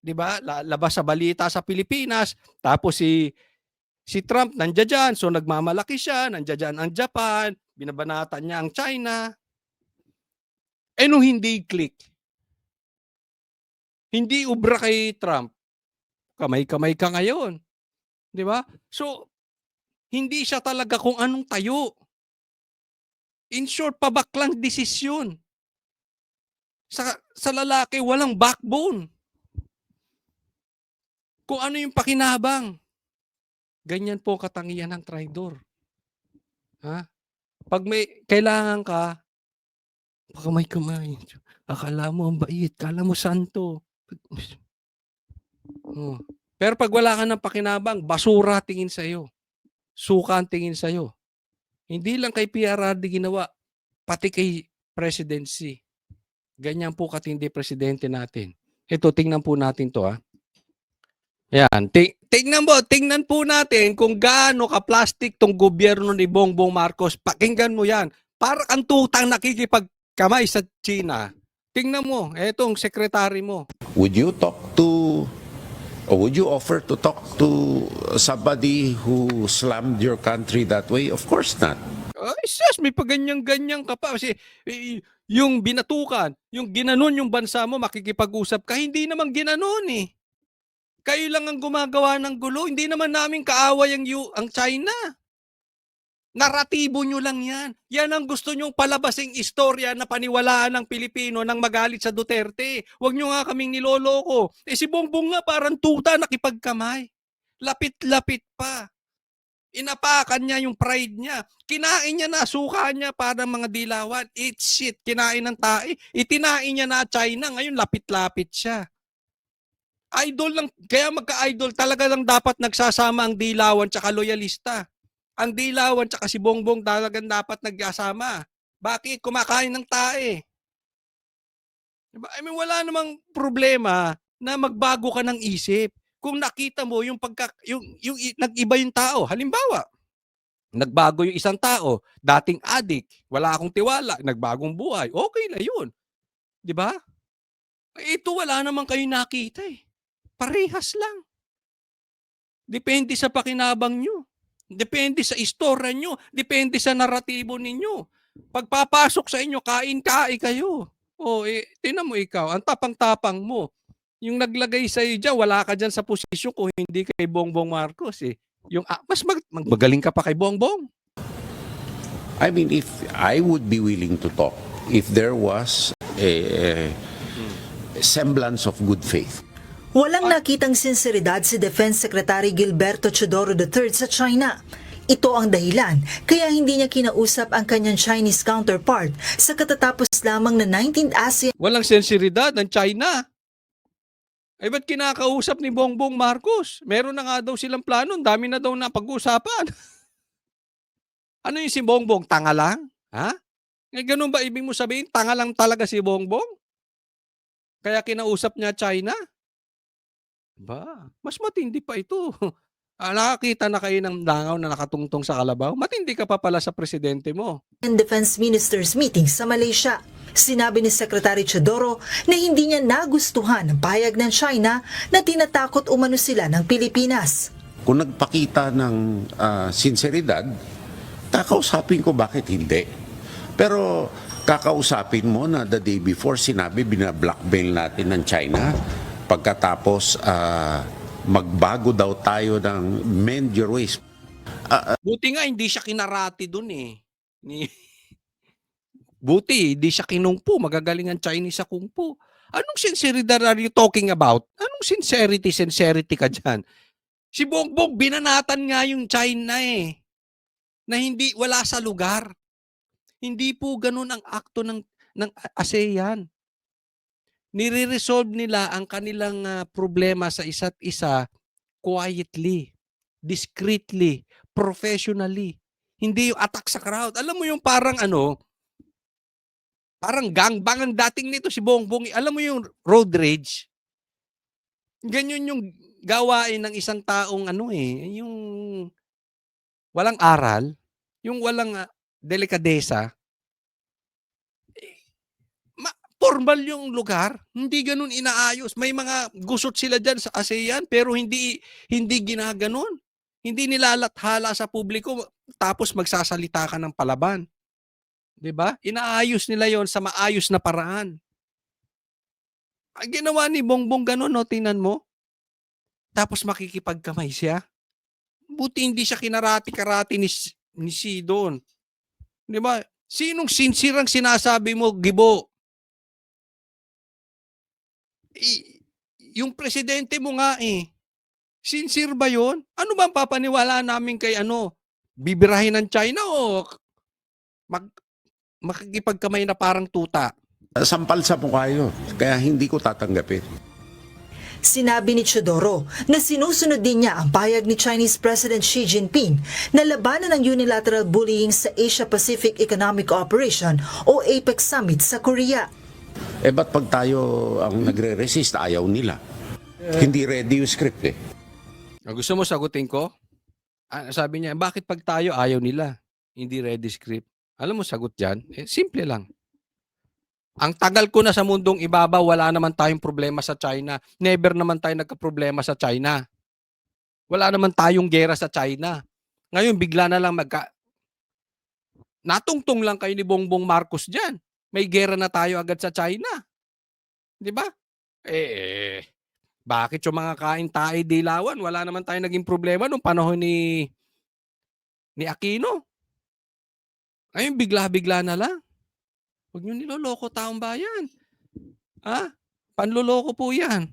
'Di ba? Labas sa balita sa Pilipinas, tapos si Trump nandiyan diyan, so nagmamalaki siya, nandiyan diyan ang Japan, binabanatan niya ang China. Nung hindi click, hindi ubra kay Trump, kamay-kamay ka ngayon. 'Di ba? So, hindi siya talaga kung anong tayo. In short, pabaklang desisyon. Sa lalaki, walang backbone. Kung ano yung pakinabang. Ganyan po katangian ng traidor. Ha? Pag may kailangan ka, kamay-kamay. Akala mo ang bait, akala mo santo. Pero pag wala ka ng pakinabang, basura tingin sa'yo. Suka ang tingin sa'yo. Hindi lang kay PRRD ginawa, pati kay presidency. Ganyan po katindi presidente natin. Ito, tingnan po natin to. Yan. Tingnan po natin kung gaano ka-plastic tong gobyerno ni Bongbong Marcos. Pakinggan mo yan. Para kang tutang nakikipagkamay sa China. Tingnan mo, etong sekretary mo. Would you talk to, or would you offer to talk to somebody who slammed your country that way? Of course not. Ay, sus, may paganyan-ganyan ka pa. Kasi yung binatukan, yung ginanon yung bansa mo, makikipag-usap ka, hindi naman ginanon eh. Kayo lang ang gumagawa ng gulo. Hindi naman namin kaaway ang China. Naratibo nyo lang yan. Yan ang gusto nyong palabasing istorya na paniwalaan ng Pilipino nang magalit sa Duterte. Huwag nyo nga kaming niloloko. Si Bongbong nga parang tuta nakipagkamay. Lapit-lapit pa. Inapakan niya yung pride niya. Kinain niya na, suka niya para mga dilawan. Eat shit. Kinain ng tae. Itinain niya na China. Ngayon lapit-lapit siya. Idol lang, kaya magka-idol talaga lang dapat nagsasama ang dilawan tsaka loyalista. Ang dilawan tsaka si Bongbong talagang dapat nagsasama. Bakit? Kumakain ng tae. Diba? I mean, wala namang problema na magbago ka ng isip. Kung nakita mo yung nag-iba yung tao. Halimbawa, nagbago yung isang tao, dating addict, wala akong tiwala, nagbagong buhay. Okay na yun. Di ba? Ito wala naman kayo nakita eh. Parehas lang. Depende sa pakinabang nyo. Depende sa istorya nyo. Depende sa naratibo ninyo. Pagpapasok sa inyo, kain-kain kayo. Tingnan mo ikaw, ang tapang-tapang mo. Yung naglagay sa iyo dyan, wala ka dyan sa posisyon kung hindi kay Bongbong Marcos eh. Mas magaling ka pa kay Bongbong. I mean, if I would be willing to talk, if there was a semblance of good faith. Walang nakitang sinseridad si Defense Secretary Gilberto Teodoro III sa China. Ito ang dahilan kaya hindi niya kinausap ang kanyang Chinese counterpart sa katatapos lamang na 19th ASEAN Walang sensiridad ng China. Ay ba't kinakausap ni Bongbong Marcos? Meron na nga daw silang plano, ang dami na daw na pag-uusapan. Ano yung si Bongbong? Tanga lang? Ha? Eh, ganun ba ibig mo sabihin? Tanga lang talaga si Bongbong? Kaya kinausap niya China? Ba, mas matindi pa ito. Nakakita na kayo ng langaw na nakatungtong sa kalabaw? Matindi ka pa pala sa presidente mo. Defense Ministers meeting sa Malaysia. Sinabi ni Secretary Teodoro na hindi niya nagustuhan ang pahayag ng China na tinatakot umano sila ng Pilipinas. Kung nagpakita ng sinseridad, kakausapin ko bakit hindi. Pero kakausapin mo na the day before sinabi binablockmail natin ng China, pagkatapos magbago daw tayo ng mend your ways. Buti nga hindi siya kinarati dun eh. Buti hindi siya kinungpo. Magagaling ang Chinese sa kungpo. Anong sinceridad are you talking about? Anong sincerity ka dyan? Si Bongbong binanatan nga yung China eh. Na hindi, wala sa lugar. Hindi po ganun ang akto ng ASEAN. Nire-resolve nila ang kanilang problema sa isa't isa quietly, discreetly, professionally. Hindi yung attack sa crowd. Alam mo yung parang parang gangbang ang dating nito si Bongbong. Alam mo yung road rage? Ganyan yung gawain ng isang taong yung walang aral, yung walang delikadesa. Formal yung lugar, hindi ganun inaayos. May mga gusot sila dyan sa ASEAN pero hindi ginaganon. Hindi nilalathala sa publiko tapos magsasalita ka ng palaban. 'Di ba? Inaayos nila yon sa maayos na paraan. Ang ginawa ni Bongbong ganun, no, tingnan mo. Tapos makikipagkamay siya. Buti hindi siya kinarati-karati ni Si doon. 'Di ba? Sinong sincere ang sinasabi mo, Gibo? Yung presidente mo nga sincere ba yun? Ano ba ang papaniwala namin kay bibirahin ng China o makikipagkamay na parang tuta? Sampal sa mukha yun, kaya hindi ko tatanggapin. Sinabi ni Teodoro na sinusunod din niya ang pahayag ni Chinese President Xi Jinping na labanan ng unilateral bullying sa Asia-Pacific Economic Cooperation o APEC Summit sa Korea. Ba't pag tayo ang nagre-resist, ayaw nila? Hindi ready yung script eh. Gusto mo sagutin ko? Sabi niya, bakit pag tayo ayaw nila? Hindi ready script. Alam mo sagot dyan? Simple lang. Ang tagal ko na sa mundong ibabaw, wala naman tayong problema sa China. Never naman tayo nagka-problema sa China. Wala naman tayong gera sa China. Ngayon, bigla na lang natungtong lang kayo ni Bongbong Marcos dyan. May gera na tayo agad sa China. 'Di ba? Bakit yung mga kain-tae dilawan? Wala naman tayo naging problema nung panahon ni Aquino. Ngayon, bigla-bigla na lang. Huwag niyo niloloko taong bayan. Panloloko po yan.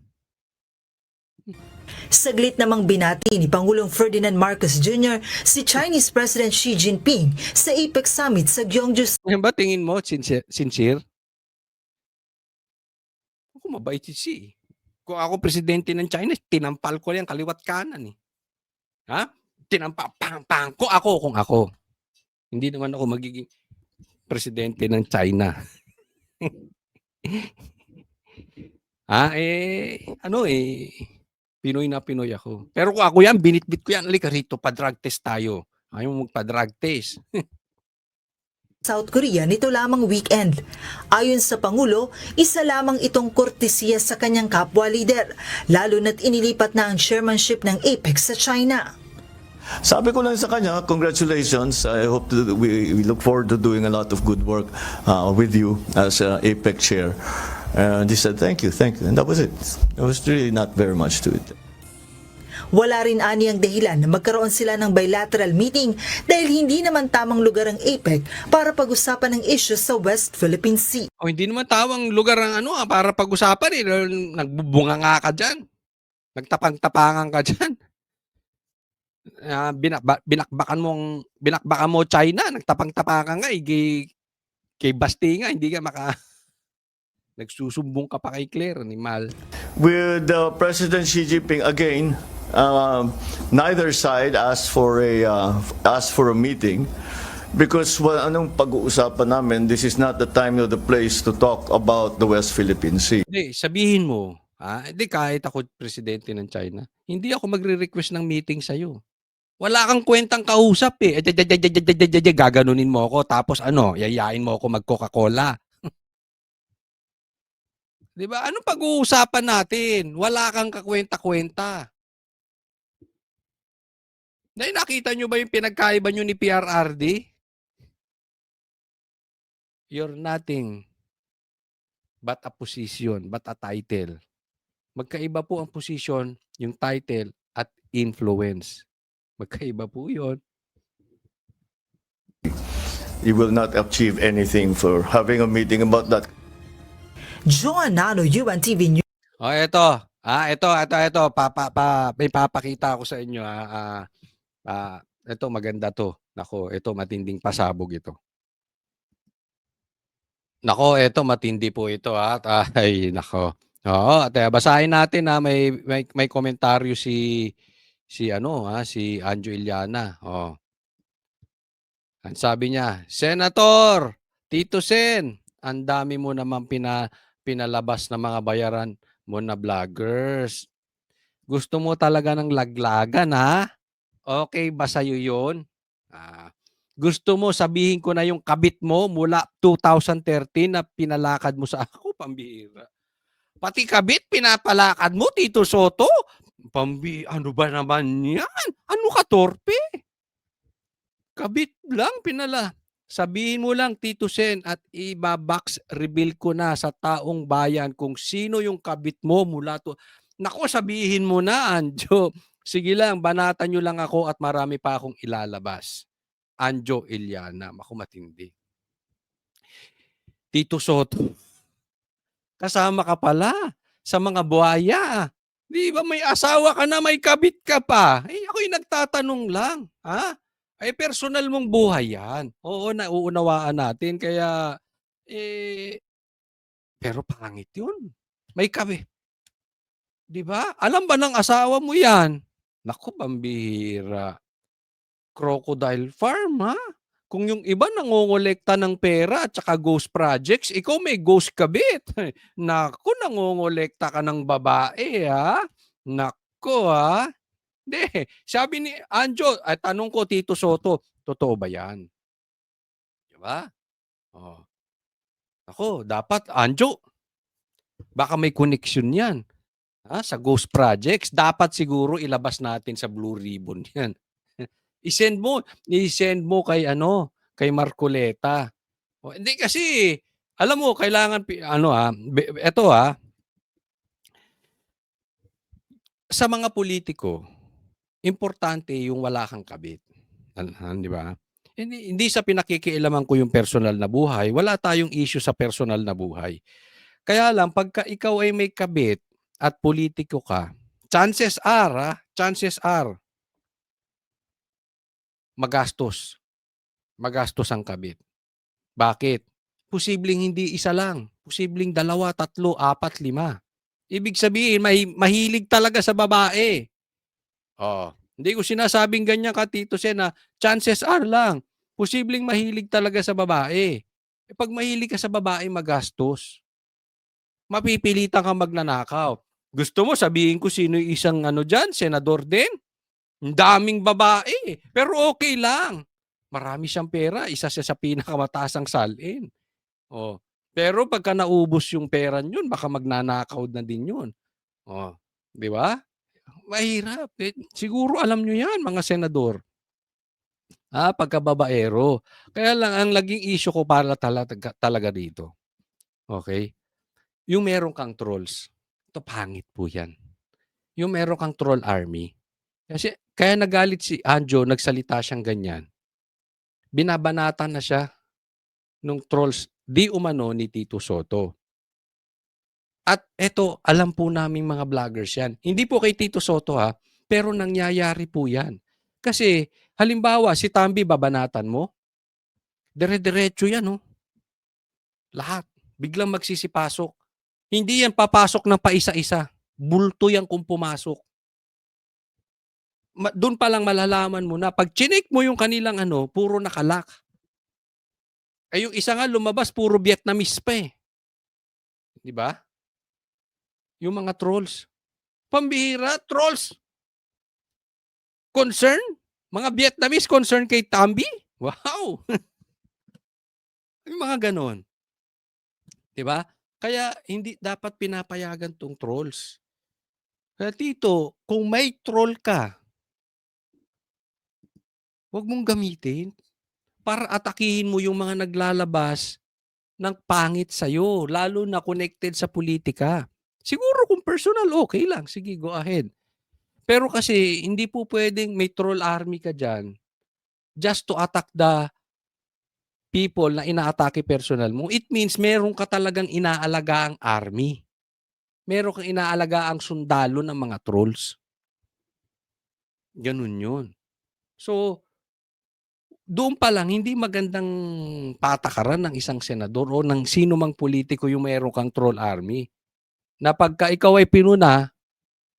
Saglit namang binati ni Pangulong Ferdinand Marcos Jr. si Chinese President Xi Jinping sa APEC Summit sa Gyeongju. Yan ba tingin mo, sincere? Ako mabait si Xi. Kung ako presidente ng China, tinampal ko yan kaliwat kanan. Tinampal, pang ko ako kung ako. Hindi naman ako magiging presidente ng China. Pinoy na Pinoy ako. Pero kung ako yan, binitbit ko yan. Halika rito, pa-drug test tayo. Ayaw mo magpa-drug test. South Korea nito lamang weekend. Ayon sa Pangulo, isa lamang itong kortesiya sa kanyang kapwa leader, lalo na't inilipat na ang chairmanship ng APEC sa China. Sabi ko lang sa kanya, congratulations. I hope we look forward to doing a lot of good work with you as APEC chair. And he said, thank you. And that was it. There was really not very much to it. Wala rin ani ang dahilan na magkaroon sila ng bilateral meeting dahil hindi naman tamang lugar ang APEC para pag-usapan ng issues sa West Philippine Sea. O hindi naman tawang lugar ang para pag-usapan eh. Nagbubunga nga ka dyan. Nagtapang-tapangan ka dyan. Binakbakan mo China, nagtapang-tapangan nga eh. Kay Basti nga, hindi ka nagsusumbong ka pa kay Claire, animal. With President Xi Jinping again, neither side asked for a meeting because anong pag-uusapan namin, this is not the time or the place to talk about the West Philippine Sea. Hindi, sabihin mo, hindi kahit ako presidente ng China, hindi ako magre-request ng meeting sa'yo. Wala kang kwentang kausap eh. Gaganunin mo ako, tapos yayain mo ako mag-Coca-Cola. Di ba? Anong pag-uusapan natin? Wala kang kakwenta-kwenta. Nakita nyo ba yung pinagkaiba nyo ni PRRD? You're nothing but a position, but a title. Magkaiba po ang position, yung title at influence. Magkaiba po yun. You will not achieve anything for having a meeting about that. Joan Nano, UNTV News. Oh, ito. Ito. May papakita ako sa inyo. Ito, maganda to. Nako, ito, matinding pasabog ito. Nako, ito, matindi po ito. Ay, nako. Oo, basahin natin may komentaryo si Anjo Iliana. Oh. Ang sabi niya, Senator, Tito Sen, ang dami mo naman pinalabas na mga bayaran mo na vloggers. Gusto mo talaga ng laglagan, ha? Okay ba sa'yo yun? Gusto mo sabihin ko na yung kabit mo mula 2013 na pinalakad mo sa ako, pambihira. Pati kabit, pinapalakad mo, Tito Soto? Ano ba naman yan? Ano ka, torpe? Kabit lang, Sabihin mo lang, Tito Sen, at ibabox reveal ko na sa taong bayan kung sino yung kabit mo mula to. Nako, sabihin mo na, Anjo. Sige lang, banatan nyo lang ako at marami pa akong ilalabas. Anjo Iliana, ako matindi. Tito Soto, kasama ka pala sa mga buhaya. Di ba may asawa ka na, may kabit ka pa? Ako'y nagtatanong lang. Personal mong buhay yan. Oo, nauunawaan natin. Kaya, pero pangit yun. May kabit. Di ba? Alam ba ng asawa mo yan? Naku, pambihira. Crocodile farm, ha? Kung yung iba nangongolekta ng pera at saka ghost projects, ikaw may ghost kabit. Naku, nangongolekta ka ng babae, ha? Naku, ha? Hindi. Sabi ni Anjo, tanong ko, Tito Soto, totoo ba yan? Diba? Oh. Ako, dapat, Anjo, baka may connection yan. Sa ghost projects, dapat siguro ilabas natin sa Blue Ribbon yan. I-send mo kay Marcoleta. Hindi kasi, alam mo, kailangan, eto sa mga politiko, importante yung wala kang kabit. Di ba? Hindi sa pinakikialaman ko yung personal na buhay. Wala tayong issue sa personal na buhay. Kaya lang, pagka ikaw ay may kabit at politiko ka, chances are, magastos. Magastos ang kabit. Bakit? Posibleng hindi isa lang. Posibleng 2, 3, 4, 5. Ibig sabihin, mahilig talaga sa babae. Hindi ko sinasabing ganyan ka, Tito Sen, na chances are lang. Posibleng mahilig talaga sa babae. Pag mahilig ka sa babae, magastos. Mapipilitan ka magnanakaw. Gusto mo sabihin ko sino yung isang dyan, senador din? Ang daming babae. Pero okay lang. Marami siyang pera. Isa siya sa pinakamataas ang salin. Pero pagka naubos yung pera yun, baka magnanakaw na din yun. Di ba? Mahirap. Siguro alam nyo yan, mga senador. Pagkababaero. Kaya lang, ang naging issue ko para talaga dito. Okay? Yung meron kang trolls. Ito, pangit po yan. Yung meron kang troll army. Kasi kaya nagalit si Anjo, nagsalita siyang ganyan. Binabanatan na siya nung trolls di umano ni Tito Soto. At eto, alam po naming mga vloggers yan. Hindi po kay Tito Soto ha, pero nangyayari po yan. Kasi halimbawa, si Tambi babanatan mo, dire-diretso yan oh. Lahat. Biglang magsisipasok. Hindi yan papasok ng paisa-isa. Bulto yan kung pumasok. Doon pa lang malalaman mo na pag chinik mo yung kanilang puro nakalak. Ay yung isa nga lumabas, puro Vietnamese pa eh. Di ba? Yung mga trolls. Pambihira, trolls. Concern? Mga Vietnamese concern kay Tambi? Wow! Yung mga ganon. Di ba? Kaya hindi dapat pinapayagan tong trolls. Kaya Tito, kung may troll ka, huwag mong gamitin para atakihin mo yung mga naglalabas ng pangit sa'yo, lalo na connected sa politika. Siguro kung personal, okay lang. Sige, go ahead. Pero kasi, hindi po pwedeng may troll army ka dyan just to attack the people na inaatake personal mo. It means meron ka talagang inaalagaang army. Meron kang inaalagaang sundalo ng mga trolls. Ganun yun. So, doon pa lang, hindi magandang patakaran ng isang senador o ng sino mang politiko yung meron kang troll army. Na pagka ikaw ay pinuna,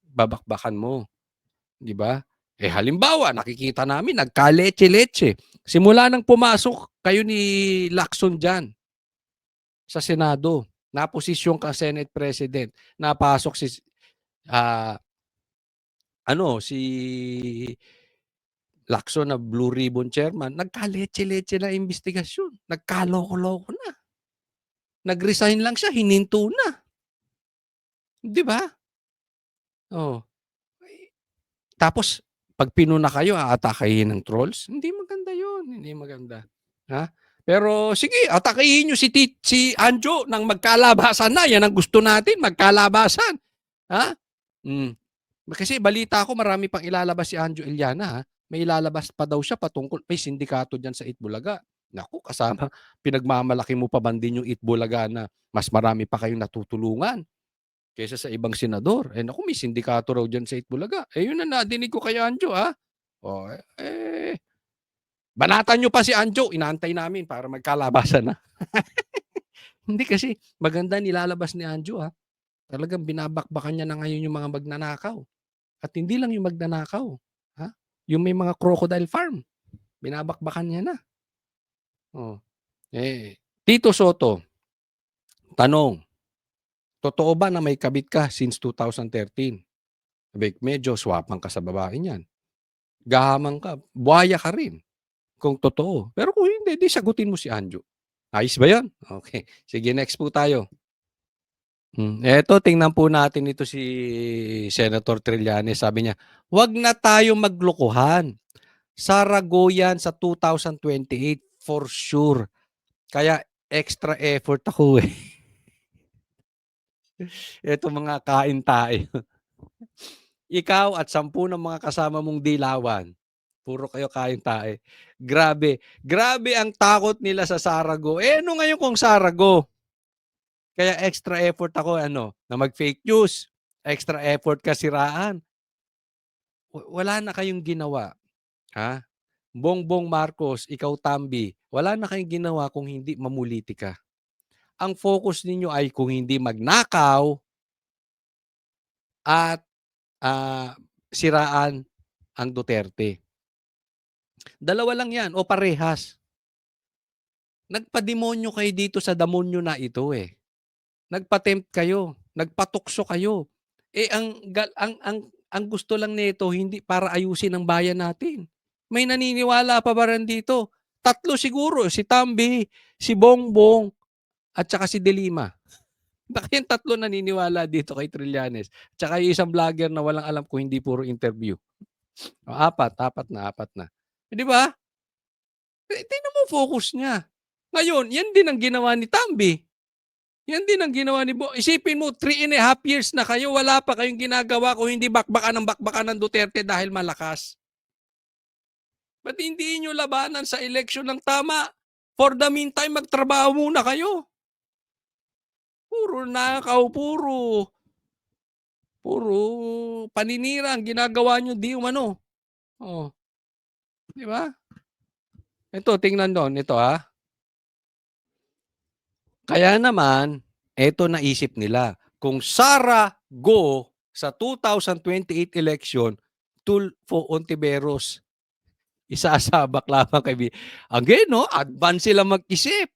babakbakan mo. Di ba? Halimbawa, nakikita namin, nagka-leche-leche. Simula nang pumasok kayo ni Lacson dyan sa Senado, naposisyon ka Senate President, napasok si si Lacson na Blue Ribbon Chairman, nagka-leche-leche na investigasyon. Nagkaloko-loko na. Nag-resign lang siya, hininto na. Di ba? Oh. Tapos, pag pinuna kayo, aatakayin ng trolls? Hindi maganda yun. Hindi maganda. Ha? Pero sige, atakayin nyo si Anjo nang magkalabasan na. Yan ang gusto natin, magkalabasan. Ha? Kasi balita ko, marami pang ilalabas si Anjo Iliana. Ha? May ilalabas pa daw siya patungkol, may sindikato dyan sa Itbulaga. Naku, kasama, pinagmamalaki mo pa din yung Itbulaga na mas marami pa kayong natutulungan kaysa sa ibang senador. Naku, may sindikato raw dyan sa Itbulaga. Yun na nadinig ko kay Anjo, ha? Banatan nyo pa si Anjo, inaantay namin para magkalabasan na. Hindi kasi, maganda nilalabas ni Anjo, ha? Talagang binabakbakan niya na ngayon yung mga magnanakaw. At hindi lang yung magnanakaw, ha? Yung may mga crocodile farm, binabakbakan niya na. Tito Soto, tanong, totoo ba na may kabit ka since 2013? Medyo swapang ka sa babae niyan. Gahamang ka, buhaya ka rin. Kung totoo. Pero kung hindi, di sagutin mo si Anjo. Ayos ba yun? Okay. Sige, next po tayo. Eto, tingnan po natin ito si Senator Trillanes. Sabi niya, wag na tayo maglokohan. Sarago yan sa 2028 for sure. Kaya extra effort ako eh. Ito mga kain tayo. Ikaw at 10 ng mga kasama mong dilawan. Puro kayo kain tayo. Grabe. Grabe ang takot nila sa Sarago. Ano ngayon kung Sarago? Kaya extra effort ako na mag-fake news. Extra effort ka siraan. Wala na kayong ginawa. Ha? Bongbong Marcos, ikaw Tambi, wala na kayong ginawa kung hindi mamuliti ka. Ang focus ninyo ay kung hindi magnakaw at siraan ang Duterte. Dalawa lang yan o parehas. Nagpademonyo kayo dito sa damonyo na ito eh. Nagpatempt kayo, nagpatukso kayo. Ang gusto lang nito hindi para ayusin ang bayan natin. May naniniwala pa ba rin dito? 3 siguro, si Tambi, si Bongbong, at saka si Delima. Baka yung 3 naniniwala dito kay Trillanes. Tsaka yung isang vlogger na walang alam kung hindi puro interview. 4 na. Di ba? Tingnan mo focus niya. Ngayon, yan din ang ginawa ni Tambi. Yan din ang ginawa ni Isipin mo, 3.5 years na kayo, wala pa kayong ginagawa kung hindi bakbakan ng Duterte dahil malakas. Ba't hindi nyo labanan sa eleksyon ng tama? For the meantime, magtrabaho muna kayo. Puro nakaw, puro paninira ang ginagawa nyo, di umano. Oh. Di ba? Ito, tingnan doon. Ito ha. Kaya naman, eto naisip nila. Kung Sara go sa 2028 election, Tulfo Ontiveros, isasabak lamang kay Again, no? Advance sila mag-isip.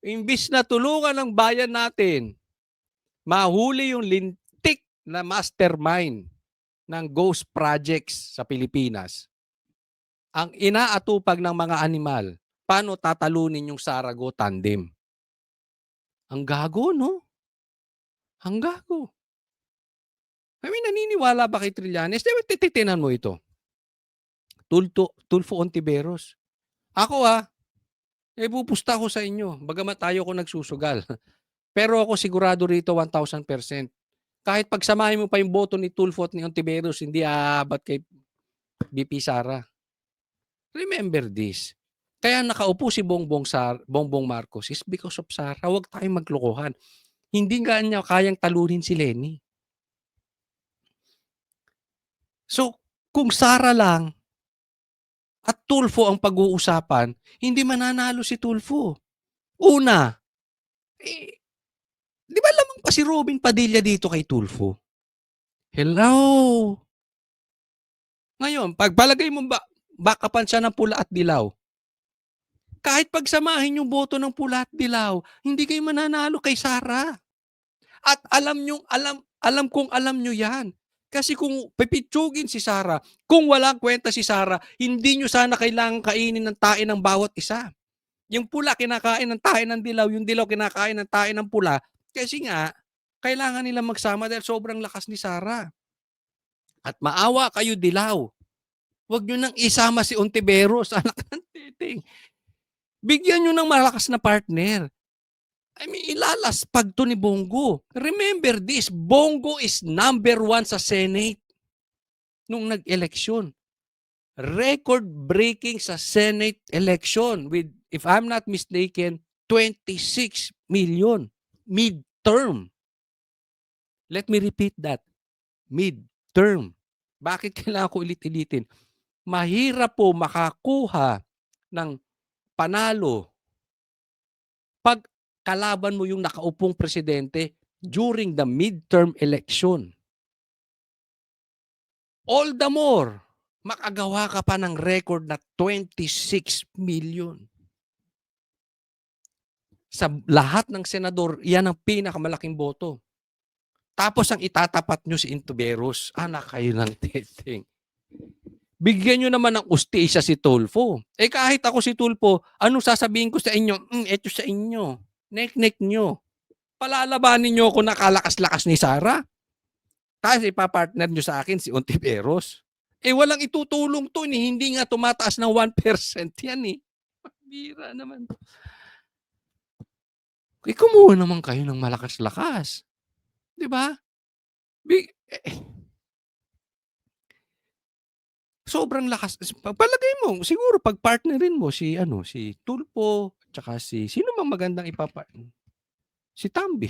Imbis na tulungan ng bayan natin, mahuli yung lintik na mastermind ng ghost projects sa Pilipinas. Ang inaatupag ng mga animal, paano tatalunin yung Sarago tandem? Ang gago, no? Ang gago. I mean, naniniwala ba kay Trillanes? Titinan mo ito. Tulfo Ontiveros. Ako pupusta ko sa inyo. Bagamat tayo ko nagsusugal. Pero ako sigurado rito 1,000%. Kahit pagsamahin mo pa yung boto ni Tulfo at ni Ontiveros, hindi aabat kay BP Sara. Remember this. Kaya nakaupo si Bongbong Marcos is because of Sara. Huwag tayong maglokohan. Hindi nga niya kayang talunin si Lenny. So, kung Sara lang at Tulfo ang pag-uusapan, hindi mananalo si Tulfo. Una, di ba lamang pa si Robin Padilla dito kay Tulfo? Hello? Ngayon, pagpalagay mo bakapan siya ng pula at dilaw. Kahit pagsamahin yung boto ng pula at dilaw, hindi kayo mananalo kay Sara. At alam kong alam nyo yan. Kasi kung pipitsugin si Sara, kung walang kwenta si Sara, hindi nyo sana kailangan kainin ng tae ng bawat isa. Yung pula kinakain ng tae ng dilaw, yung dilaw kinakain ng tae ng pula. Kasi nga, kailangan nila magsama dahil sobrang lakas ni Sara. At maawa kayo dilaw. Huwag nyo nang isama si Ontiveros, anak ng titing. Bigyan nyo ng malakas na partner. I mean, ilalaspag to ni Bongo. Remember this, Bongo is number 1 sa Senate nung nag-eleksyon. Record-breaking sa Senate election with, if I'm not mistaken, 26 million midterm. Let me repeat that. Midterm. Bakit kailangan ko ulit-ulitin? Mahirap po makakuha ng panalo pag kalaban mo yung nakaupong presidente during the midterm election. All the more, makagawa ka pa ng record na 26 million. Sa lahat ng senador, yan ang pinakamalaking boto. Tapos ang itatapat nyo si Ontiveros, anak kayo ng teteng. Bigyan nyo naman ng ustisya si Tulfo. Kahit ako si Tulfo, anong sasabihin ko sa inyo? Ito sa inyo. Nek-nek nyo. Palalabanin nyo ako nakalakas-lakas ni Sara. Tapos ipapartner nyo sa akin si Ontiveros. Walang itutulong to. Hindi nga tumataas ng 1% yan eh. Bira naman. Kumuha naman kayo ng malakas-lakas. Diba? Sobrang lakas. Palagay mo, siguro pag-partnerin mo si Tulfo, tsaka sino mang magandang si Tambi.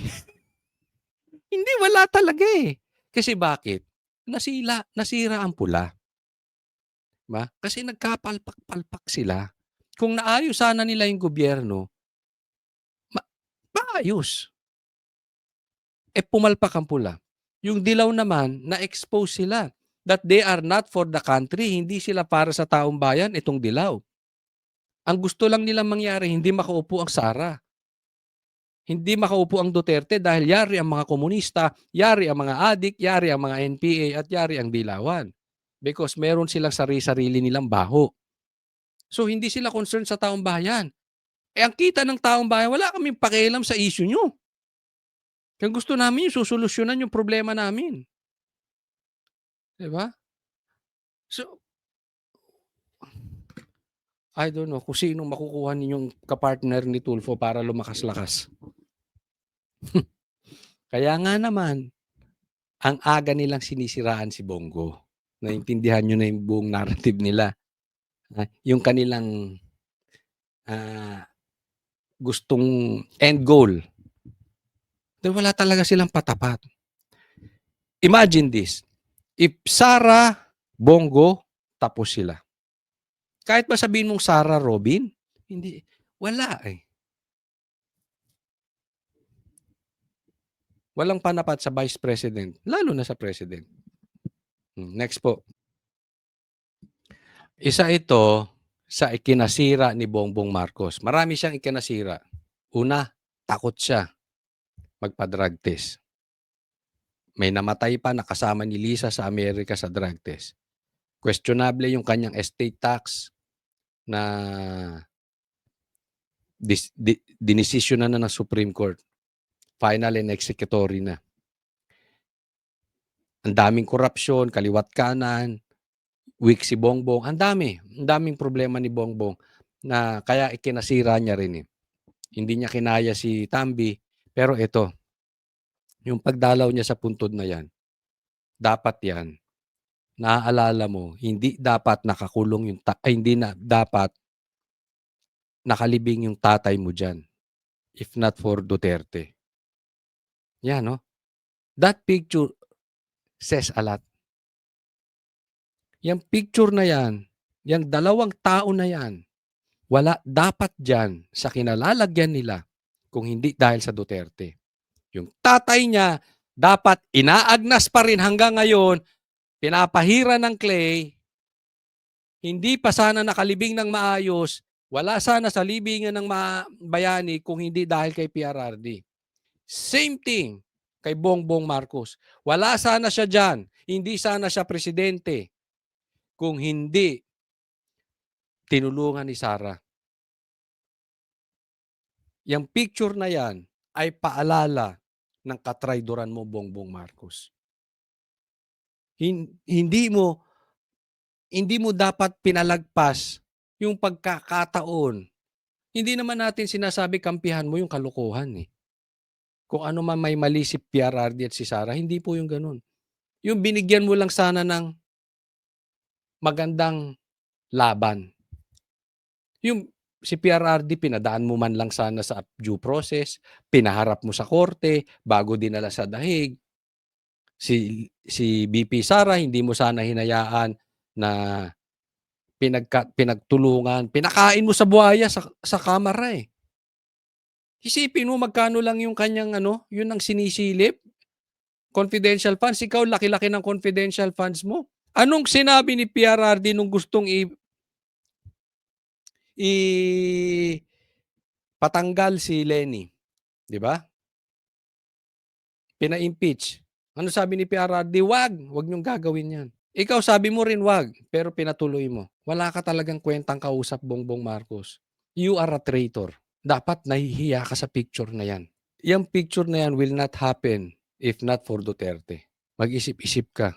Hindi, wala talaga eh. Kasi bakit? Nasira ang pula. Diba? Kasi nagkapalpak-palpak sila. Kung naayos sana nila yung gobyerno, maayos. Pumalpak ang pula. Yung dilaw naman, na-expose sila that they are not for the country. Hindi sila para sa taong bayan, itong dilaw. Ang gusto lang nilang mangyari, hindi makaupo ang Sara. Hindi makaupo ang Duterte dahil yari ang mga komunista, yari ang mga adik, yari ang mga NPA, at yari ang dilawan. Because meron silang sarili nilang baho. So hindi sila concerned sa taong bayan. Ang kita ng taong bayan, wala kaming pakialam sa issue nyo. Kung gusto namin yung susolusyonan yung problema namin. Diba? So, I don't know kung sino makukuha ninyong kapartner ni Tulfo para lumakas-lakas. Kaya nga naman, ang aga nilang sinisiraan si Bongo. Naintindihan niyo na yung buong narrative nila. Yung kanilang gustong end goal. Dahil wala talaga silang patapat. Imagine this. If Sara, Bongo, tapos sila. Kahit ba sabihin mong Sara, Robin, hindi. Wala eh. Walang panapat sa Vice President, lalo na sa President. Next po. Isa ito sa ikinasira ni Bongbong Marcos. Marami siyang ikinasira. Una, takot siya magpa-drug test. May namatay pa na kasama ni Lisa sa Amerika sa drug test. Questionable yung kanyang estate tax na dinesisyon na ng Supreme Court. Final and executory na. Ang daming korupsyon, kaliwat kanan, weak si Bongbong. Ang daming problema ni Bongbong na kaya ikinasira niya rin eh. Hindi niya kinaya si Tambi, pero ito, yung pagdalaw niya sa puntod na yan, dapat yan, naaalala mo, hindi dapat nakakulong yung, hindi na dapat nakalibing yung tatay mo dyan. If not for Duterte. Yan, no? That picture says a lot. Yung picture na yan, yung dalawang tao na yan, wala dapat dyan sa kinalalagyan nila kung hindi dahil sa Duterte. Yung tatay niya, dapat inaagnas pa rin hanggang ngayon, pinapahira ng clay, hindi pa sana nakalibing ng maayos, wala sana sa libingan ng bayani kung hindi dahil kay PRRD. Same thing kay Bongbong Marcos. Wala sana siya dyan, hindi sana siya presidente kung hindi tinulungan ni Sara. Yang picture na yan ay paalala ng katrayduran mo, Bongbong Marcos. Hindi mo dapat pinalagpas yung pagkakataon. Hindi naman natin sinasabi kampihan mo yung kalokohan eh. Kung ano man may mali si PRRD at si Sara, hindi po yung ganun. Yung binigyan mo lang sana ng magandang laban. Yung si PRRD, pinadaan mo man lang sana sa due process, pinaharap mo sa korte, bago dinala sa dahig. Si BP Sara, hindi mo sana hinayaan na pinagtulungan, pinakain mo sa buhaya sa kamara eh. Isipin mo magkano lang yung kanyang yun ang sinisilip. Confidential funds, ikaw laki-laki ng confidential funds mo. Anong sinabi ni PRRD nung gustong patanggal si Lenny? 'Di ba? Pina-impeach. Ano sabi ni PRRD? Wag niyong gagawin 'yan. Ikaw sabi mo rin wag, pero pinatuloy mo. Wala ka talagang kwentang kausap, Bongbong Marcos. You are a traitor. Dapat nahihiya ka sa picture na yan. Yung picture na yan will not happen if not for Duterte. Mag-isip-isip ka.